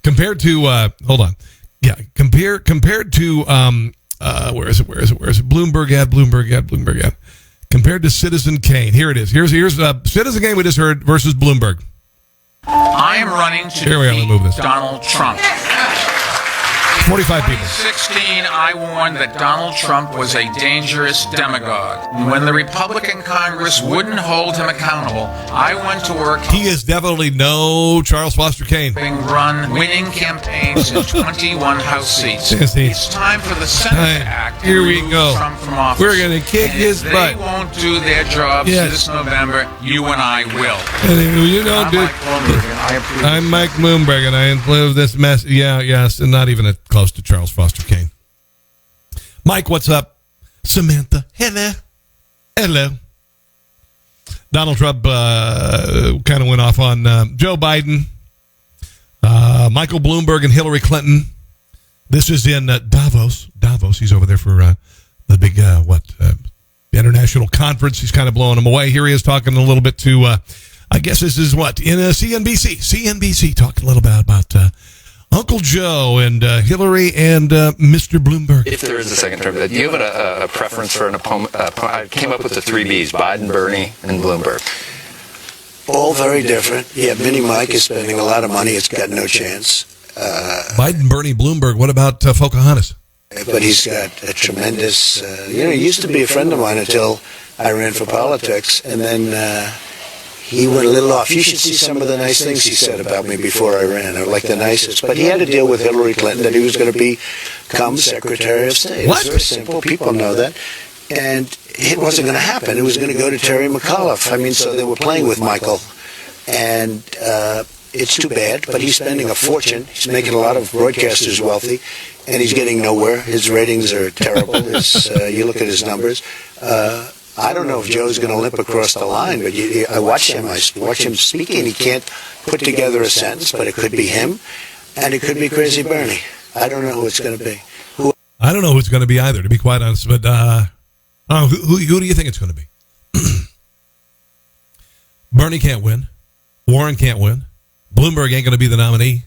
Compared to hold on. Yeah, compared to where is it? Bloomberg ad. Compared to Citizen Kane. Here it is. Here's Citizen Kane we just heard versus Bloomberg. I am running to defeat Donald Trump. 45 people. In 2016, I warned that Donald Trump was a dangerous demagogue. When the Republican Congress wouldn't hold him accountable, I went to work. He is definitely no Charles Foster Kane. Winning campaigns in 21 House seats. It's time for the Senate to act. Here we go. Trump from office. We're going to kick his butt. If they won't do their jobs this November, you and I will. I'm Mike Bloomberg, and I approve this mess. Yes, and not even close to Charles Foster Kane. Mike, what's up? Samantha, hello. Donald Trump kind of went off on Joe Biden, Michael Bloomberg, and Hillary Clinton. This is in Davos. He's over there for the big international conference. He's kind of blowing them away. Here he is talking a little bit to. I guess this is what in CNBC talking a little bit about Uncle Joe and Hillary and Mr. Bloomberg. If there is a second term, do you have a preference for an opponent? I came up with the 3 Bs: Biden, Bernie, and Bloomberg. All very different. Yeah, Mini Mike is spending a lot of money. It's got no chance. Biden, Bernie, Bloomberg. What about Pocahontas? But he's got a tremendous... he used to be a friend of mine until I ran for politics, and then... he went a little off. You should see some of the nice things he said about me before I ran. I like the nicest. But he had to deal with Hillary Clinton that he was going to become Secretary of State. What? It's very simple. People know that. And it wasn't going to happen. It was going to go to Terry McAuliffe. So they were playing with Michael. And it's too bad, but he's spending a fortune. He's making a lot of broadcasters wealthy, and he's getting nowhere. His ratings are terrible. You look at his numbers. I don't know if Joe's going to limp across the line, but I watch him. I watch him speaking. He can't put together a sentence, but it could be him, and it could be Crazy Bernie. I don't know who it's going to be. I don't know who it's going to be either, to be quite honest. But who do you think it's going to be? Bernie can't win. Warren can't win. Bloomberg ain't going to be the nominee.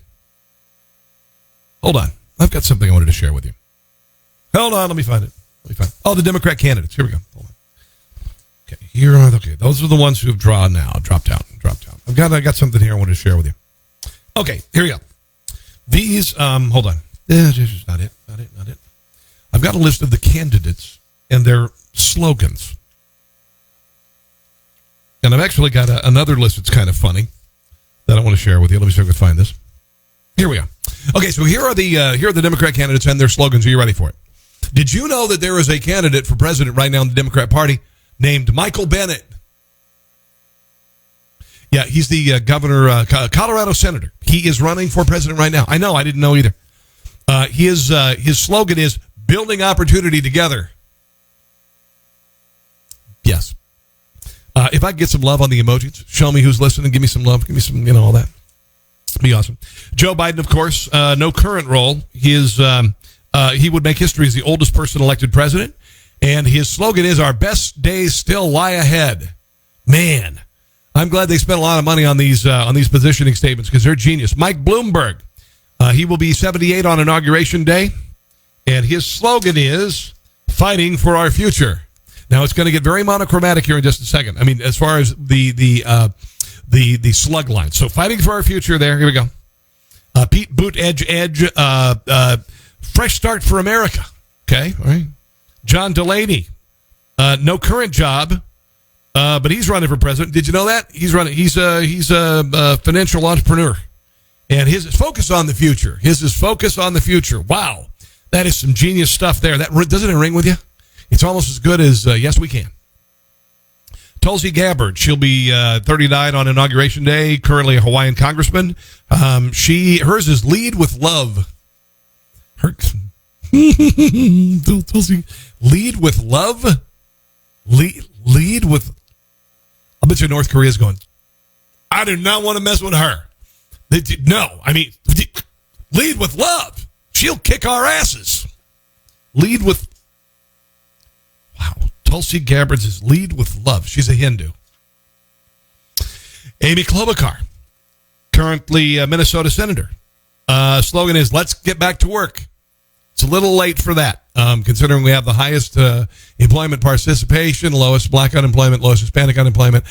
Hold on. I've got something I wanted to share with you. Hold on. Let me find it. Oh, the Democrat candidates. Here we go. Hold on. Okay, those are the ones who have dropped out. I got something here I want to share with you. Okay, here we go. These, hold on. This is not it. I've got a list of the candidates and their slogans. And I've actually got another list that's kind of funny that I want to share with you. Let me see if I can find this. Here we go. Okay, so here are the Democrat candidates and their slogans. Are you ready for it? Did you know that there is a candidate for president right now in the Democrat Party named Michael Bennett? Yeah, he's the governor, Colorado senator. He is running for president right now. I know, I didn't know either. His slogan is building opportunity together. Yes. If I could get some love on the emojis, show me who's listening, give me some love, give me some, all that. It'd be awesome. Joe Biden, of course, no current role. He would make history as the oldest person elected president. And his slogan is, our best days still lie ahead. Man, I'm glad they spent a lot of money on these positioning statements because they're genius. Mike Bloomberg, he will be 78 on Inauguration Day. And his slogan is, fighting for our future. Now, it's going to get very monochromatic here in just a second. I mean, as far as the slug line. So, fighting for our future there. Here we go. Pete Buttigieg, fresh start for America. Okay, all right. John Delaney, no current job, but he's running for president. Did you know that? He's running. He's a financial entrepreneur. And his is focus on the future. His is focus on the future. Wow. That is some genius stuff there. That doesn't it ring with you? It's almost as good as Yes, We Can. Tulsi Gabbard, she'll be 39 on Inauguration Day, currently a Hawaiian congressman. Hers is Lead with Love. Tulsi, Lead with Love? Lead with... I bet you North Korea's going, I do not want to mess with her. No, I mean, lead with love. She'll kick our asses. Lead with... Wow. Tulsi Gabbard's is Lead with Love. She's a Hindu. Amy Klobuchar, currently a Minnesota senator. Slogan is, let's get back to work. It's a little late for that, considering we have the highest employment participation, lowest black unemployment, lowest Hispanic unemployment,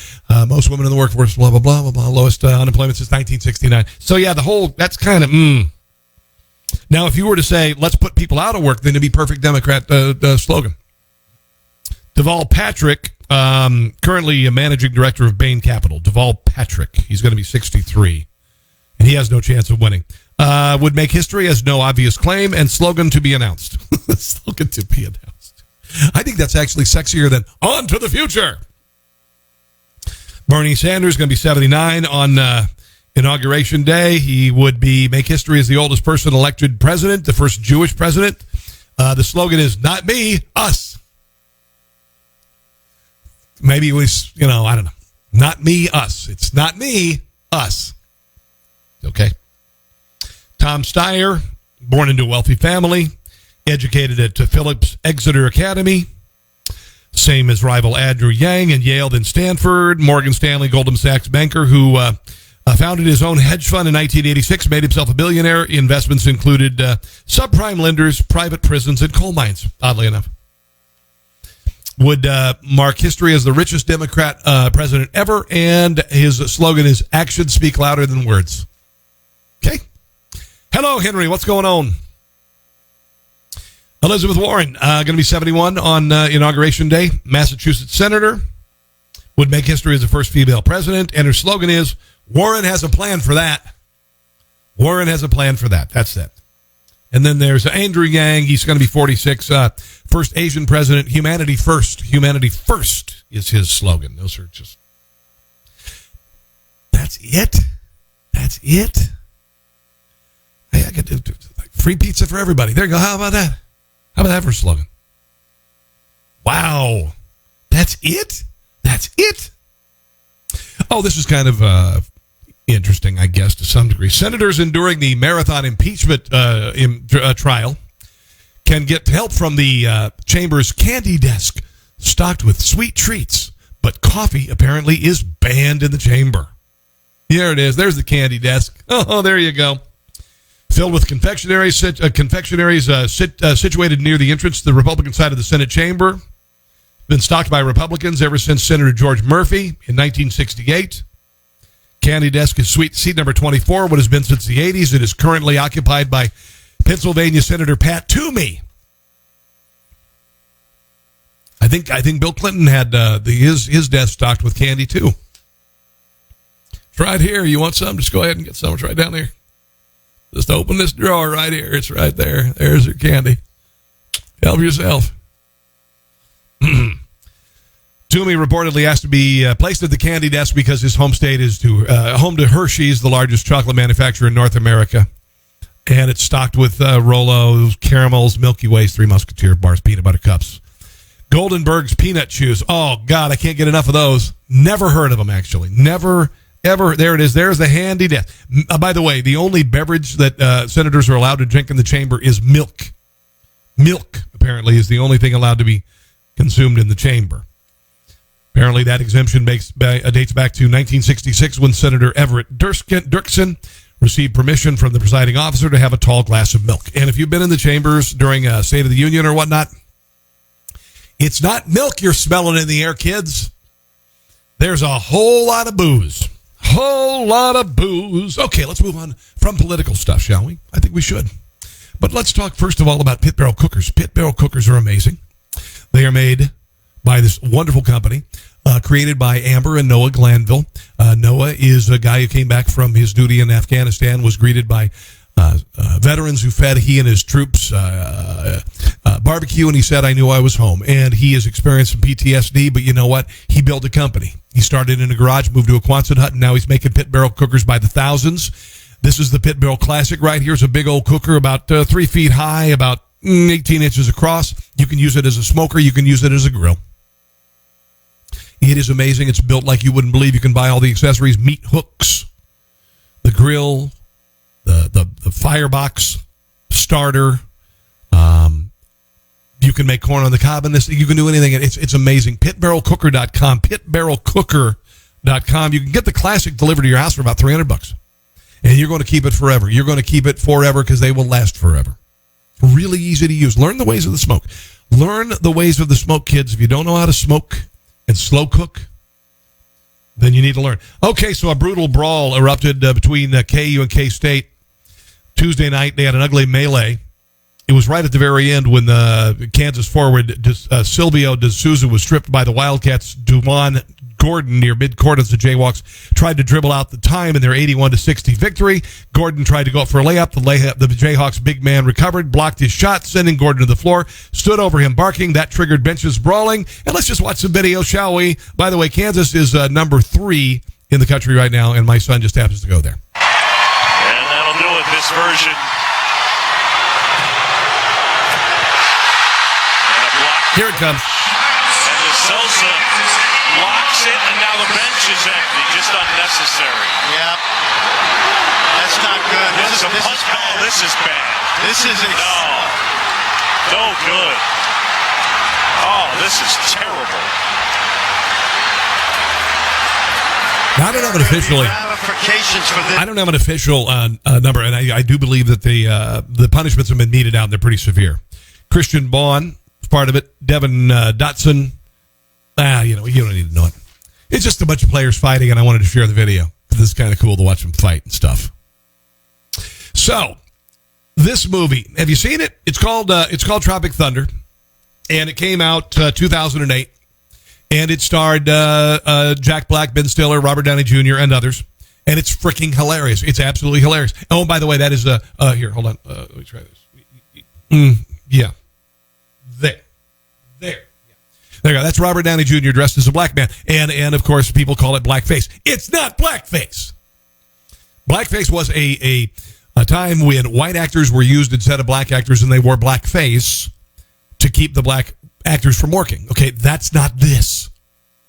most women in the workforce, blah, blah, blah, blah, blah, lowest unemployment since 1969. So, yeah, that's kind of, Now, if you were to say, let's put people out of work, then it'd be perfect Democrat slogan. Deval Patrick, currently a managing director of Bain Capital. Deval Patrick, he's going to be 63, and he has no chance of winning. Would make history as no obvious claim and slogan to be announced. Slogan to be announced. I think that's actually sexier than on to the future. Bernie Sanders going to be 79 on Inauguration Day. He would make history as the oldest person elected president, the first Jewish president. The slogan is not me, us. Maybe it was, I don't know. Not me, us. It's not me, us. Okay. Tom Steyer, born into a wealthy family, educated at Phillips Exeter Academy, same as rival Andrew Yang, and Yale, then Stanford. Morgan Stanley, Goldman Sachs banker who founded his own hedge fund in 1986, made himself a billionaire. Investments included subprime lenders, private prisons, and coal mines, oddly enough. Would mark history as the richest Democrat president ever, and his slogan is actions speak louder than words. Okay. Hello, Henry. What's going on? Elizabeth Warren, going to be 71 on Inauguration Day. Massachusetts senator. Would make history as the first female president. And her slogan is, Warren has a plan for that. Warren has a plan for that. That's it. And then there's Andrew Yang. He's going to be 46. First Asian president. Humanity first. Humanity first is his slogan. Those are just... That's it? That's it? I got free pizza for everybody. There you go. How about that? How about that for a slogan? Wow. That's it? That's it? Oh, this is kind of interesting, I guess, to some degree. Senators enduring the marathon impeachment trial can get help from the chamber's candy desk, stocked with sweet treats. But coffee apparently is banned in the chamber. Here it is. There's the candy desk. Oh, there you go. Filled with confectionaries situated near the entrance to the Republican side of the Senate chamber. Been stocked by Republicans ever since Senator George Murphy in 1968. Candy desk is seat number 24, what has been since the 80s. It is currently occupied by Pennsylvania Senator Pat Toomey. I think Bill Clinton had his desk stocked with candy too. It's right here. You want some? Just go ahead and get some. It's right down there. Just open this drawer right here. It's right there. There's your candy. Help yourself. To Toomey reportedly asked to be placed at the candy desk because his home state is home to Hershey's, the largest chocolate manufacturer in North America. And it's stocked with Rolos, caramels, Milky Ways, Three Musketeer bars, peanut butter cups. Goldenberg's peanut chews. Oh, God, I can't get enough of those. Never heard of them, actually. Never, ever. There it is. There's the handy desk. By the way, the only beverage that senators are allowed to drink in the chamber is milk. Milk, apparently, is the only thing allowed to be consumed in the chamber. Apparently, that exemption dates back to 1966 when Senator Everett Dirksen received permission from the presiding officer to have a tall glass of milk. And if you've been in the chambers during a State of the Union or whatnot, it's not milk you're smelling in the air, kids. There's a whole lot of booze. Whole lot of booze. Okay, let's move on from political stuff, shall we? I think we should. But let's talk first of all about pit barrel cookers. Pit barrel cookers are amazing. They are made by this wonderful company, created by Amber and Noah Glanville. Noah is a guy who came back from his duty in Afghanistan, was greeted by veterans who fed he and his troops barbecue, and he said, I knew I was home. And he has experienced some PTSD, but you know what? He built a company. He started in a garage, moved to a Quonset hut, and now he's making pit barrel cookers by the thousands. This is the Pit Barrel Classic right here. It's a big old cooker about 3 feet high, about 18 inches across. You can use it as a smoker. You can use it as a grill. It is amazing. It's built like you wouldn't believe. You can buy all the accessories, meat hooks, the grill, the firebox starter. You can make corn on the cob in this. You can do anything. It's amazing. Pitbarrelcooker.com. Pitbarrelcooker.com. You can get the Classic delivered to your house for about $300. And you're going to keep it forever. You're going to keep it forever because they will last forever. Really easy to use. Learn the ways of the smoke. Learn the ways of the smoke, kids. If you don't know how to smoke and slow cook, then you need to learn. Okay, so a brutal brawl erupted between KU and KState Tuesday night. They had an ugly melee. It was right at the very end when the Kansas forward Silvio De Souza was stripped by the Wildcats' Duwan Gordon near midcourt as the Jayhawks tried to dribble out the time in their 81-60 victory. Gordon tried to go up for a layup. The Jayhawks' big man recovered, blocked his shot, sending Gordon to the floor, stood over him barking. That triggered benches brawling. And let's just watch some video, shall we? By the way, Kansas is number 3 in the country right now, and my son just happens to go there. And that'll do it, this version. Here it comes. And the Sosa blocks it, and now the bench is empty. Just unnecessary. Yep. That's not good. This is bad. This is bad. This is no good. Oh, this is terrible. Now, I don't have an official. I don't have an official number, and I do believe that the punishments have been meted out. And they're pretty severe. Christian Vaughn is part of it. Devin Dotson. You don't need to know it. It's just a bunch of players fighting, and I wanted to share the video. This is kind of cool to watch them fight and stuff. So, this movie, have you seen it? It's called Tropic Thunder, and it came out 2008, and it starred Jack Black, Ben Stiller, Robert Downey Jr., and others, and it's freaking hilarious. It's absolutely hilarious. Oh, by the way, that is here. Hold on. Let me try this. Yeah. There. There you go. That's Robert Downey Jr. dressed as a black man. And of course, people call it blackface. It's not blackface. Blackface was a time when white actors were used instead of black actors, and they wore blackface to keep the black actors from working. Okay, that's not this.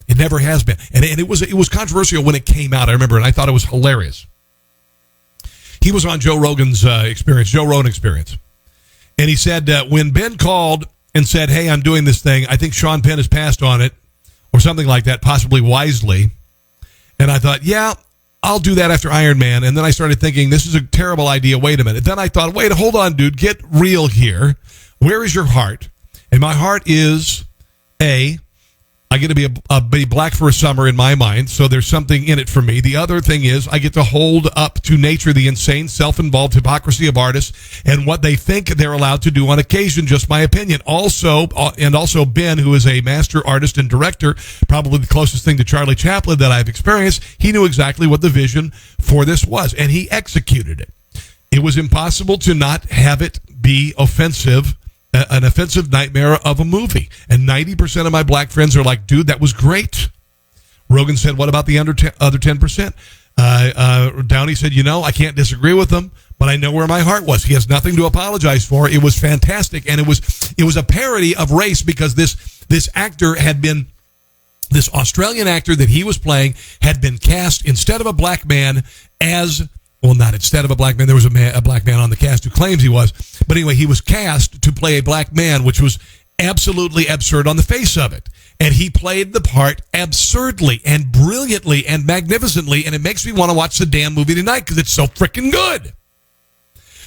It never has been. And it was controversial when it came out, I remember, and I thought it was hilarious. He was on Joe Rogan's Joe Rogan Experience. And he said when Ben called and said, hey, I'm doing this thing, I think Sean Penn has passed on it, or something like that, possibly wisely. And I thought, yeah, I'll do that after Iron Man. And then I started thinking, this is a terrible idea. Wait a minute. Then I thought, wait, hold on, dude. Get real here. Where is your heart? And my heart is, I get to be black for a summer in my mind, so there's something in it for me. The other thing is I get to hold up to nature the insane, self-involved hypocrisy of artists and what they think they're allowed to do on occasion, just my opinion. Also Ben, who is a master artist and director, probably the closest thing to Charlie Chaplin that I've experienced, he knew exactly what the vision for this was, and he executed it. It was impossible to not have it be offensive an offensive nightmare of a movie. And 90% of my black friends are like, dude, that was great. Rogan said, what about the other 10%? Downey said, I can't disagree with them, but I know where my heart was. He has nothing to apologize for. It was fantastic, and it was a parody of race because this actor had been, this Australian actor that he was playing had been cast instead of a black man as, well, not instead of a black man. There was a black man on the cast who claims he was, but anyway, he was cast to play a black man, which was absolutely absurd on the face of it. And he played the part absurdly and brilliantly and magnificently, and it makes me want to watch the damn movie tonight because it's so freaking good.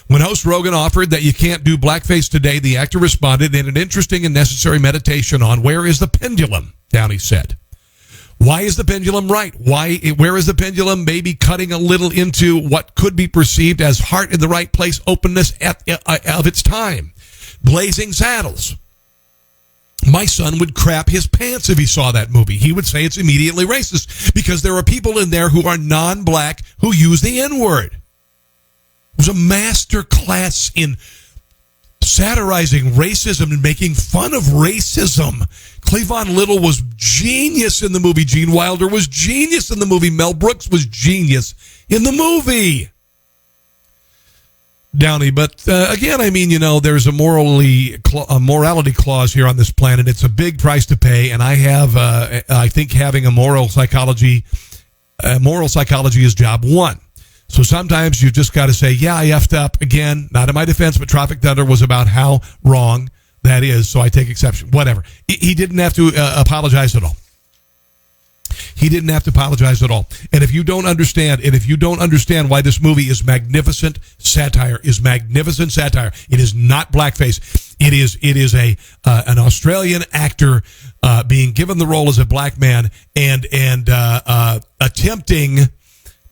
When host Rogan offered that you can't do blackface today, the actor responded in an interesting and necessary meditation on where is the pendulum, Downey said. Why is the pendulum right? Where is the pendulum maybe cutting a little into what could be perceived as heart in the right place, openness of its time? Blazing Saddles. My son would crap his pants if he saw that movie. He would say it's immediately racist because there are people in there who are non-black who use the N-word. It was a master class in satirizing racism and making fun of racism. Cleavon Little was genius in the movie. Gene Wilder was genius in the movie. Mel Brooks was genius in the movie. Downey, but again, I mean, there's a morality clause here on this planet. It's a big price to pay, and I think having a moral psychology is job one. So sometimes you just got to say, yeah, I effed up. Again, not in my defense, but Tropic Thunder was about how wrong that is, so I take exception. Whatever. He didn't have to apologize at all. He didn't have to apologize at all. And if you don't understand why this movie is magnificent satire, it is not blackface. It is an Australian actor being given the role as a black man and attempting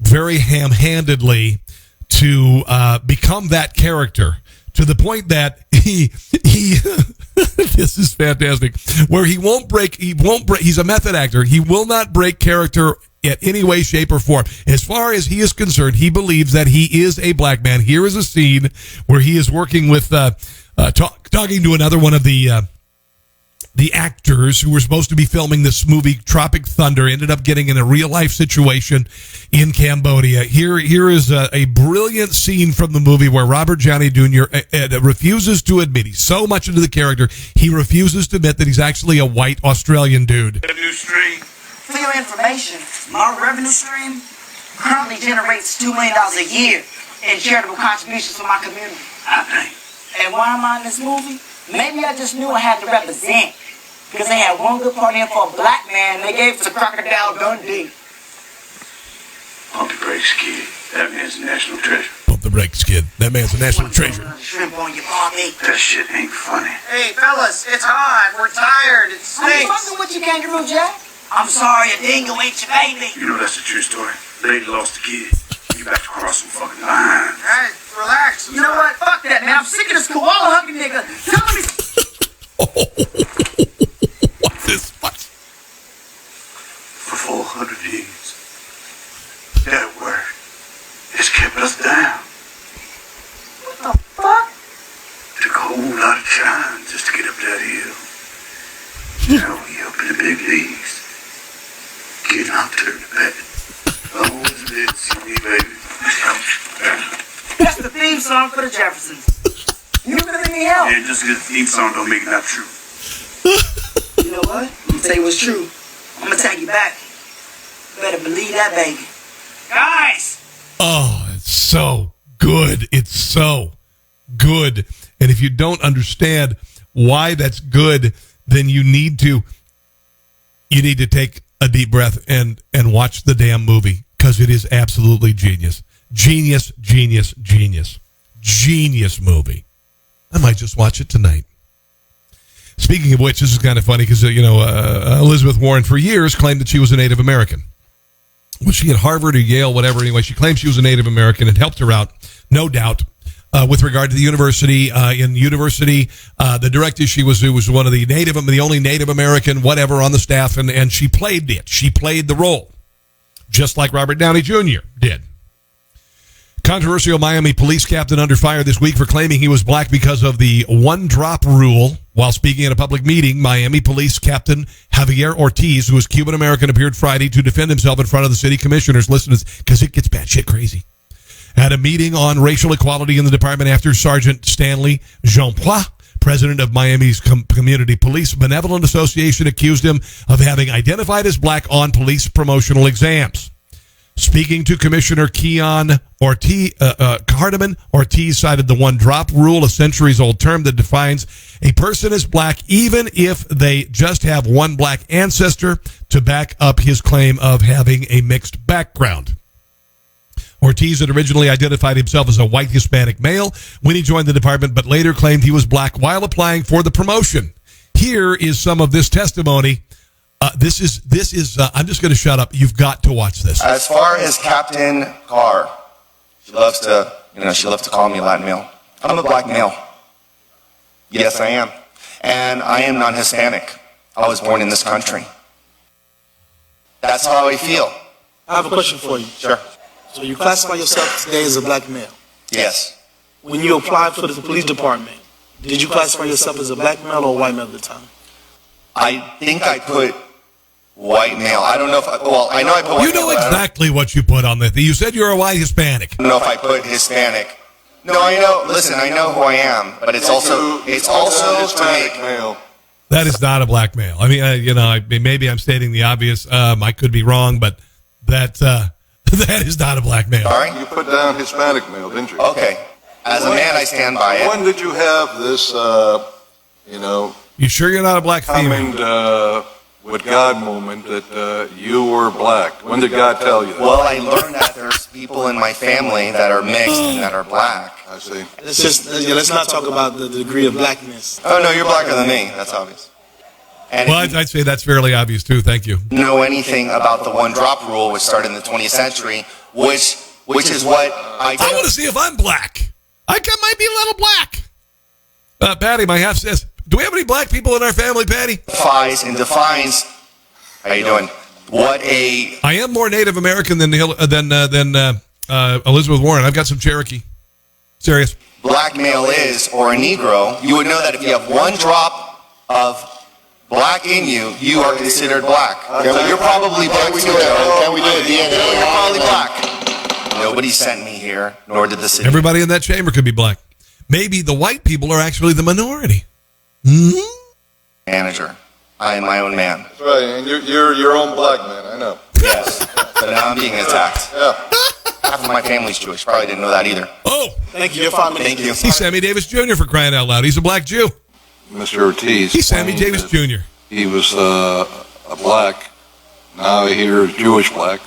very ham-handedly to become that character to the point that he this is fantastic, where he won't break, he's a method actor. He will not break character in any way, shape, or form. As far as he is concerned, he believes that he is a black man. Here is a scene where he is working with, talking to another one of the actors who were supposed to be filming this movie, Tropic Thunder, ended up getting in a real-life situation in Cambodia. Here is a brilliant scene from the movie where Robert Downey Jr. Refuses to admit, he's so much into the character, he refuses to admit that he's actually a white Australian dude. Revenue stream. For your information, my revenue stream currently generates $2 million a year in charitable contributions for my community. And why am I in this movie? Maybe I just knew I had to represent. Because they had one good part in for a black man, they gave it to Crocodile Dundee. Pump the brakes, kid. That man's a national treasure. Pump the brakes, kid. That man's a national treasure. Shrimp on your barbie. That shit ain't funny. Hey, fellas, it's hot. We're tired. It stinks. I'm fucking with you, Kangaroo Jack. I'm sorry, a dingo ate your baby. You know that's a true story. Lady lost the kid. You back to cross some fucking lines. Hey, relax. You know what? Fuck that, man. I'm sick of this koala hugging nigga. Tell me. What's this? What? For 400 years, that word has kept us down. What the fuck? Took a whole lot of time just to get up that hill. Now we up in the big leagues. Getting out there in the bed. Always did see me, baby. That's the theme song for the Jeffersons. You really need help. Yeah, just because the theme song don't make it not true. You know what? I'm gonna tell you what's true. I'm gonna tag you back. You better believe that, baby. Guys! Oh, it's so good. It's so good. And if you don't understand why that's good, then you need to take a deep breath and watch the damn movie, because it is absolutely genius. Genius movie. I might just watch it tonight. Speaking of which, this is kind of funny because, Elizabeth Warren for years claimed that she was a Native American. Was she at Harvard or Yale, whatever? Anyway, she claimed she was a Native American. It helped her out, no doubt, with regard to the university. In university, the director, she was one of the only Native American, whatever, on the staff, and she played it. She played the role, just like Robert Downey Jr. did. Controversial Miami police captain under fire this week for claiming he was black because of the one-drop rule. While speaking at a public meeting, Miami police captain Javier Ortiz, who is Cuban-American, appeared Friday to defend himself in front of the city commissioners. Listen, because it gets batshit crazy. At a meeting on racial equality in the department after Sergeant Stanley Jean-Poix, president of Miami's Community Police Benevolent Association, accused him of having identified as black on police promotional exams. Speaking to Commissioner Cardiman, Ortiz cited the one-drop rule, a centuries-old term that defines a person as black even if they just have one black ancestor, to back up his claim of having a mixed background. Ortiz had originally identified himself as a white Hispanic male when he joined the department, but later claimed he was black while applying for the promotion. Here is some of this testimony. This is. I'm just going to shut up. You've got to watch this. As far as Captain Carr, she loves to call me Latin male. I'm a black male. Yes, I am. And I am non-Hispanic. I was born in this country. That's how I feel. I have a question for you. Sure. So you classify yourself today as a black male? Yes. When you applied for the police department, did you classify yourself as a black male or a white male at the time? I think I put white male. I don't know if I know I put white male. You know exactly what you put on the thing. You said you're a white Hispanic. I don't know if I put Hispanic. No, I know. Listen, I know who I am, but it's also to make male. That is not a black male. I mean, maybe I'm stating the obvious. I could be wrong, but that is not a black male. Sorry? You put down Hispanic male, didn't you? Okay. As a man, I stand by it. When did you have this, You sure you're not a black female? Coming with God moment that you were black? When did God tell you that? Well, I learned that there's people in my family that are mixed and that are black. I see. Let's not talk about the degree of blackness. Oh, no, you're blacker than me. That's obvious. And well, I'd say that's fairly obvious, too. Thank you. Know anything about the one-drop rule, which started in the 20th century, which is what I want to see if I'm black. I might be a little black. Patty, my half says, do we have any black people in our family, Patty? Defines. How you doing? I am more Native American than Elizabeth Warren. I've got some Cherokee. Serious. Black male is, or a Negro. You would know that if you have one drop of black in you, you are considered black. You're probably black too, Joe. Can we do a DNA? You're probably black. Nobody sent me here, nor did the city. Everybody in that chamber could be black. Maybe the white people are actually the minority. Mm-hmm. Manager. I am my own man. That's right, and you're your own black man, I know. Yes, but now I'm being attacked. Yeah. Half of my family's Jewish. Probably didn't know that either. Oh! Thank you. You're fine. Thank you. He's Sammy Davis Jr. for crying out loud. He's a black Jew. Mr. Ortiz. He's Sammy Davis Jr. He was a black. Now he's Jewish black.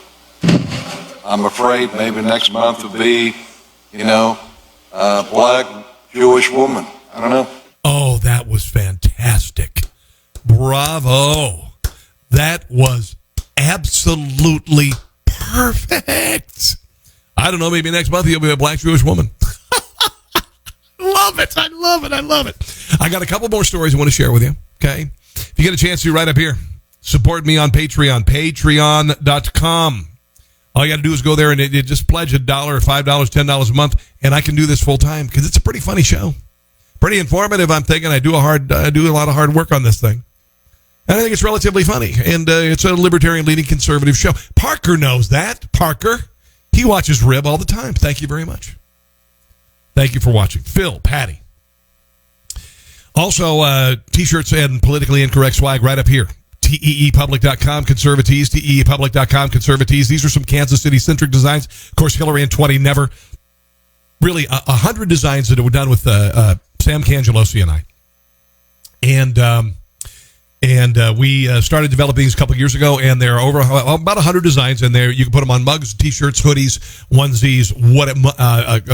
I'm afraid maybe next month will be, a black Jewish woman. I don't know. Oh, that was fantastic. Bravo. That was absolutely perfect. I don't know, maybe next month he'll be a black Jewish woman. Love it. I love it. I got a couple more stories I want to share with you, okay? If you get a chance to, right up here, support me on Patreon, patreon.com. All you got to do is go there and just pledge $1 or $5, $10 a month, and I can do this full time because it's a pretty funny show. Pretty informative. I'm thinking I do a lot of hard work on this thing. And I think it's relatively funny. And it's a libertarian leading conservative show. Parker knows that. Parker. He watches Rib all the time. Thank you very much. Thank you for watching. Phil, Patty. Also, T-shirts and politically incorrect swag right up here. TEEpublic.com, conservatives. TEEpublic.com, conservatives. These are some Kansas City-centric designs. Of course, Hillary in 20 never. Really, 100 designs that were done with Sam Cangelosi and I. And we started developing these a couple of years ago, and there are over about 100 designs in there. You can put them on mugs, T-shirts, hoodies, onesies,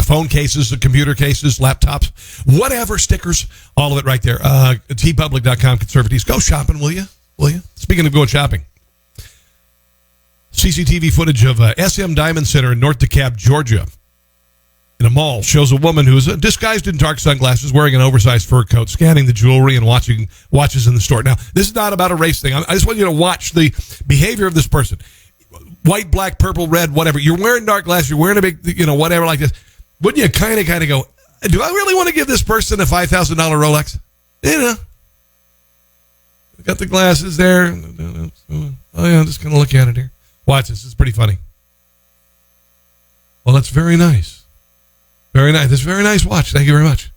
phone cases, computer cases, laptops, whatever, stickers, all of it right there. TeePublic.com, conservatives. Go shopping, will you? Will you? Speaking of going shopping, CCTV footage of SM Diamond Center in North DeKalb, Georgia, in a mall, shows a woman who is disguised in dark sunglasses, wearing an oversized fur coat, scanning the jewelry and watches in the store. Now, this is not about a race thing. I just want you to watch the behavior of this person. white, black, purple, red, whatever. You're wearing dark glasses. You're wearing a big, whatever like this. Wouldn't you kind of go, do I really want to give this person a $5,000 Rolex? Got the glasses there. Oh, yeah, I'm just going to look at it here. Watch this. It's pretty funny. Well, that's very nice. Very nice. This is a very nice watch. Thank you very much.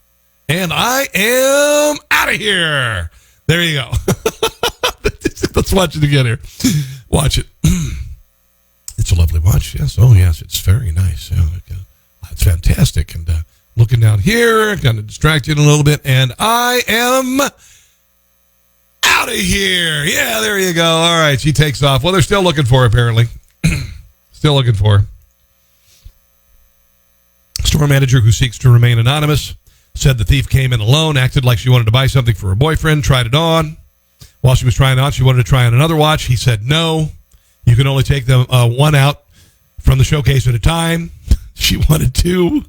And I am out of here. There you go. Let's watch it again here. Watch it. It's a lovely watch. Yes. Oh, yes. It's very nice. Yeah, it's fantastic. And looking down here, kind of distracted a little bit. And I am out of here. Yeah, there you go. All right. She takes off. Well, they're still looking for her, apparently. Still looking for her. Store manager who seeks to remain anonymous said the thief came in alone, acted like she wanted to buy something for her boyfriend, tried it on. While she was trying it on, she wanted to try on another watch. He said no. You can only take them one out from the showcase at a time. She wanted two.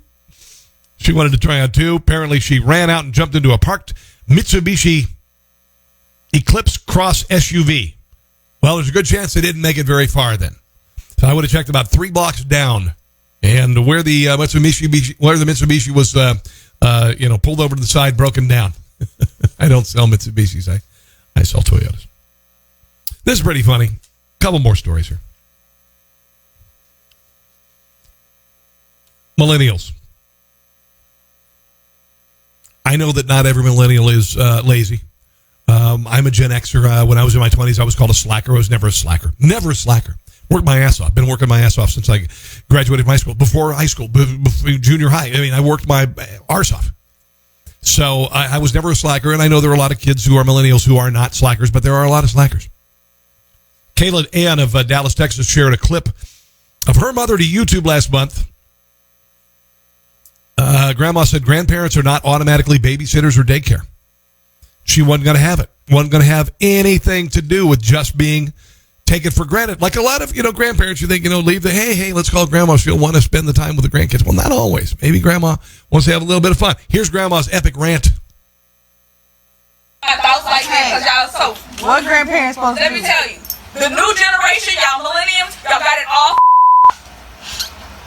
She wanted to try on two. Apparently, she ran out and jumped into a parked Mitsubishi Eclipse Cross SUV. Well, there's a good chance they didn't make it very far then. So I would have checked about 3 blocks down. And where the Mitsubishi was, pulled over to the side, broken down. I don't sell Mitsubishis. I sell Toyotas. This is pretty funny. Couple more stories here. Millennials. I know that not every millennial is lazy. I'm a Gen Xer. When I was in my 20s, I was called a slacker. I was never a slacker. Never a slacker. Worked my ass off. Been working my ass off since I graduated from high school. Before high school, before junior high. I mean, I worked my arse off. So I was never a slacker, and I know there are a lot of kids who are millennials who are not slackers, but there are a lot of slackers. Kayla Ann of Dallas, Texas, shared a clip of her mother to YouTube last month. Grandma said grandparents are not automatically babysitters or daycare. She wasn't going to have it. Wasn't going to have anything to do with just being taken for granted. Like a lot of, grandparents, you think, leave the, hey, let's call grandma. She'll want to spend the time with the grandkids. Well, not always. Maybe grandma wants to have a little bit of fun. Here's grandma's epic rant. Thoughts like that, because y'all so. What grandparents supposed to do? Let me tell you. The new generation, y'all millennials, y'all got it all.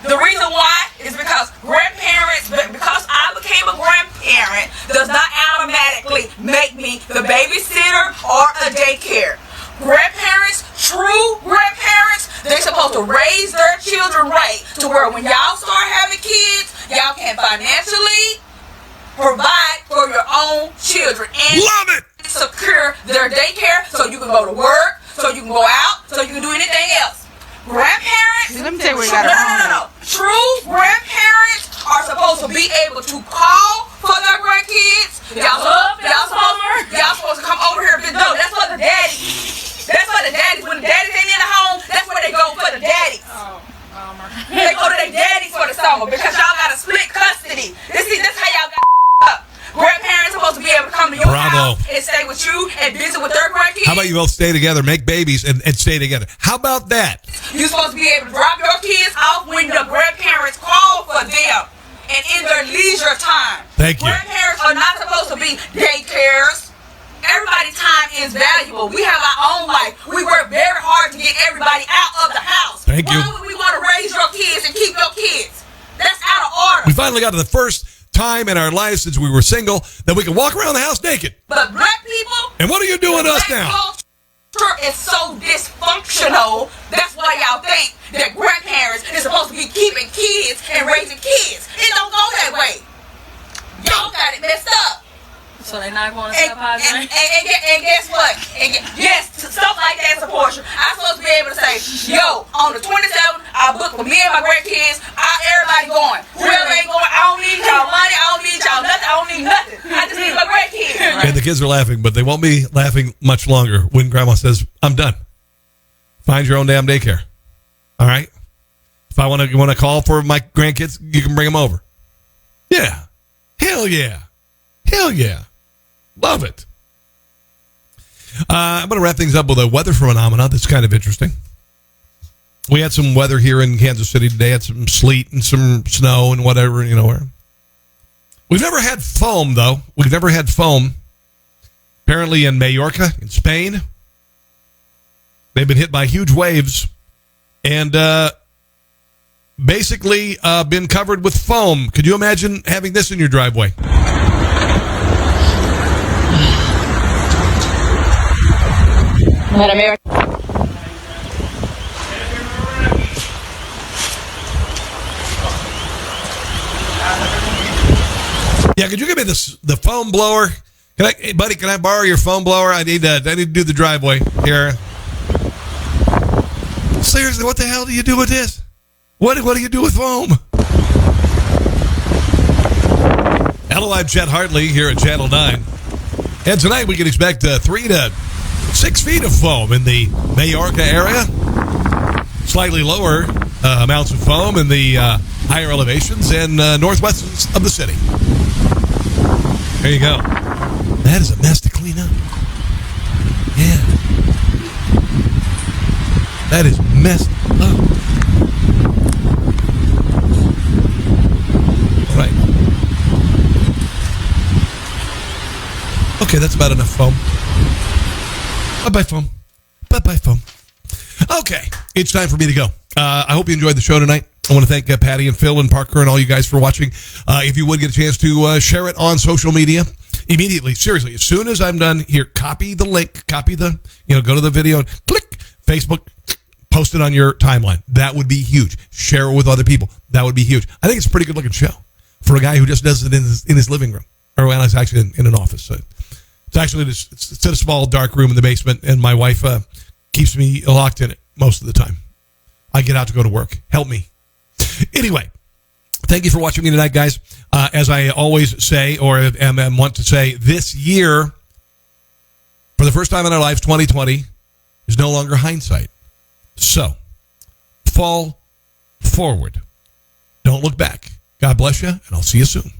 The reason why is because because I became a grandparent does not automatically make me the babysitter or a daycare. Grandparents, true grandparents, they're supposed to raise their children right to where when y'all start having kids, y'all can financially provide for your own children and love it. Secure their daycare so you can go to work, so you can go out, so you can do anything else. Grandparents, let me tell you what you got. No. True grandparents are supposed to be able to call for their grandkids. Y'all supposed to come over here. No, that's for the daddies. That's for the daddies. When the daddies ain't in the home, that's where they go for the daddies. They go to their daddies for the summer because y'all got a split custody. This how y'all got up. Grandparents are supposed to be able to come to your house and stay with you and visit with their grandkids. How about you both stay together, make babies, and stay together? How about that? You're supposed to be able to drop your kids off when the grandparents call for them and in their leisure time. Thank you. Grandparents are not supposed to be daycares. Everybody's time is valuable. We have our own life. We work very hard to get everybody out of the house. Thank you. Why would we want to raise your kids and keep your kids? That's out of order. We finally got to the first time in our lives since we were single that we can walk around the house naked. But black people, and what are you doing us now? Culture is so dysfunctional. That's why y'all think that grandparents is supposed to be keeping kids and raising kids. It don't go that way. Y'all got it messed up. So they're not going to step out there? And guess what? Yes, stuff like that is a portion. I'm supposed to be able to say, yo, on the 27th, I booked for me and my grandkids. Everybody going. Whoever ain't going, I don't need y'all money. I don't need y'all nothing. I don't need nothing. I just need my grandkids. And the kids are laughing, but they won't be laughing much longer when grandma says, I'm done. Find your own damn daycare. All right? If I want to call for my grandkids, you can bring them over. Yeah. Hell yeah. Hell yeah. Love it. I'm going to wrap things up with a weather phenomena that's kind of interesting. We had some weather here in Kansas City today. Had some sleet and some snow and whatever, We've never had foam, though. We've never had foam. Apparently in Mallorca, in Spain, they've been hit by huge waves, and basically been covered with foam. Could you imagine having this in your driveway? Let America. Yeah, could you give me the foam blower? Hey, buddy, can I borrow your foam blower? I need to do the driveway here. Seriously, what the hell do you do with this? What do you do with foam? Hello, I'm Chet Hartley here at Channel 9. And tonight we can expect 3 to 6 feet of foam in the Mallorca area. Slightly lower amounts of foam in the higher elevations and northwests of the city. There you go. That is a mess to clean up. Yeah. That is messed up. All right. Okay, that's about enough foam. Bye-bye, foam. Bye-bye, foam. Okay, it's time for me to go. I hope you enjoyed the show tonight. I want to thank Patty and Phil and Parker and all you guys for watching. If you would get a chance to share it on social media immediately, seriously, as soon as I'm done here, copy the link, go to the video, and click Facebook, post it on your timeline. That would be huge. Share it with other people. That would be huge. I think it's a pretty good looking show for a guy who just does it in his living room, or when it's actually in an office. So it's actually it's in a small dark room in the basement, and my wife keeps me locked in it most of the time. I get out to go to work. Help me. Anyway, thank you for watching me tonight, guys. As I always say, or want to say, this year, for the first time in our lives, 2020, is no longer hindsight. So, fall forward. Don't look back. God bless you, and I'll see you soon.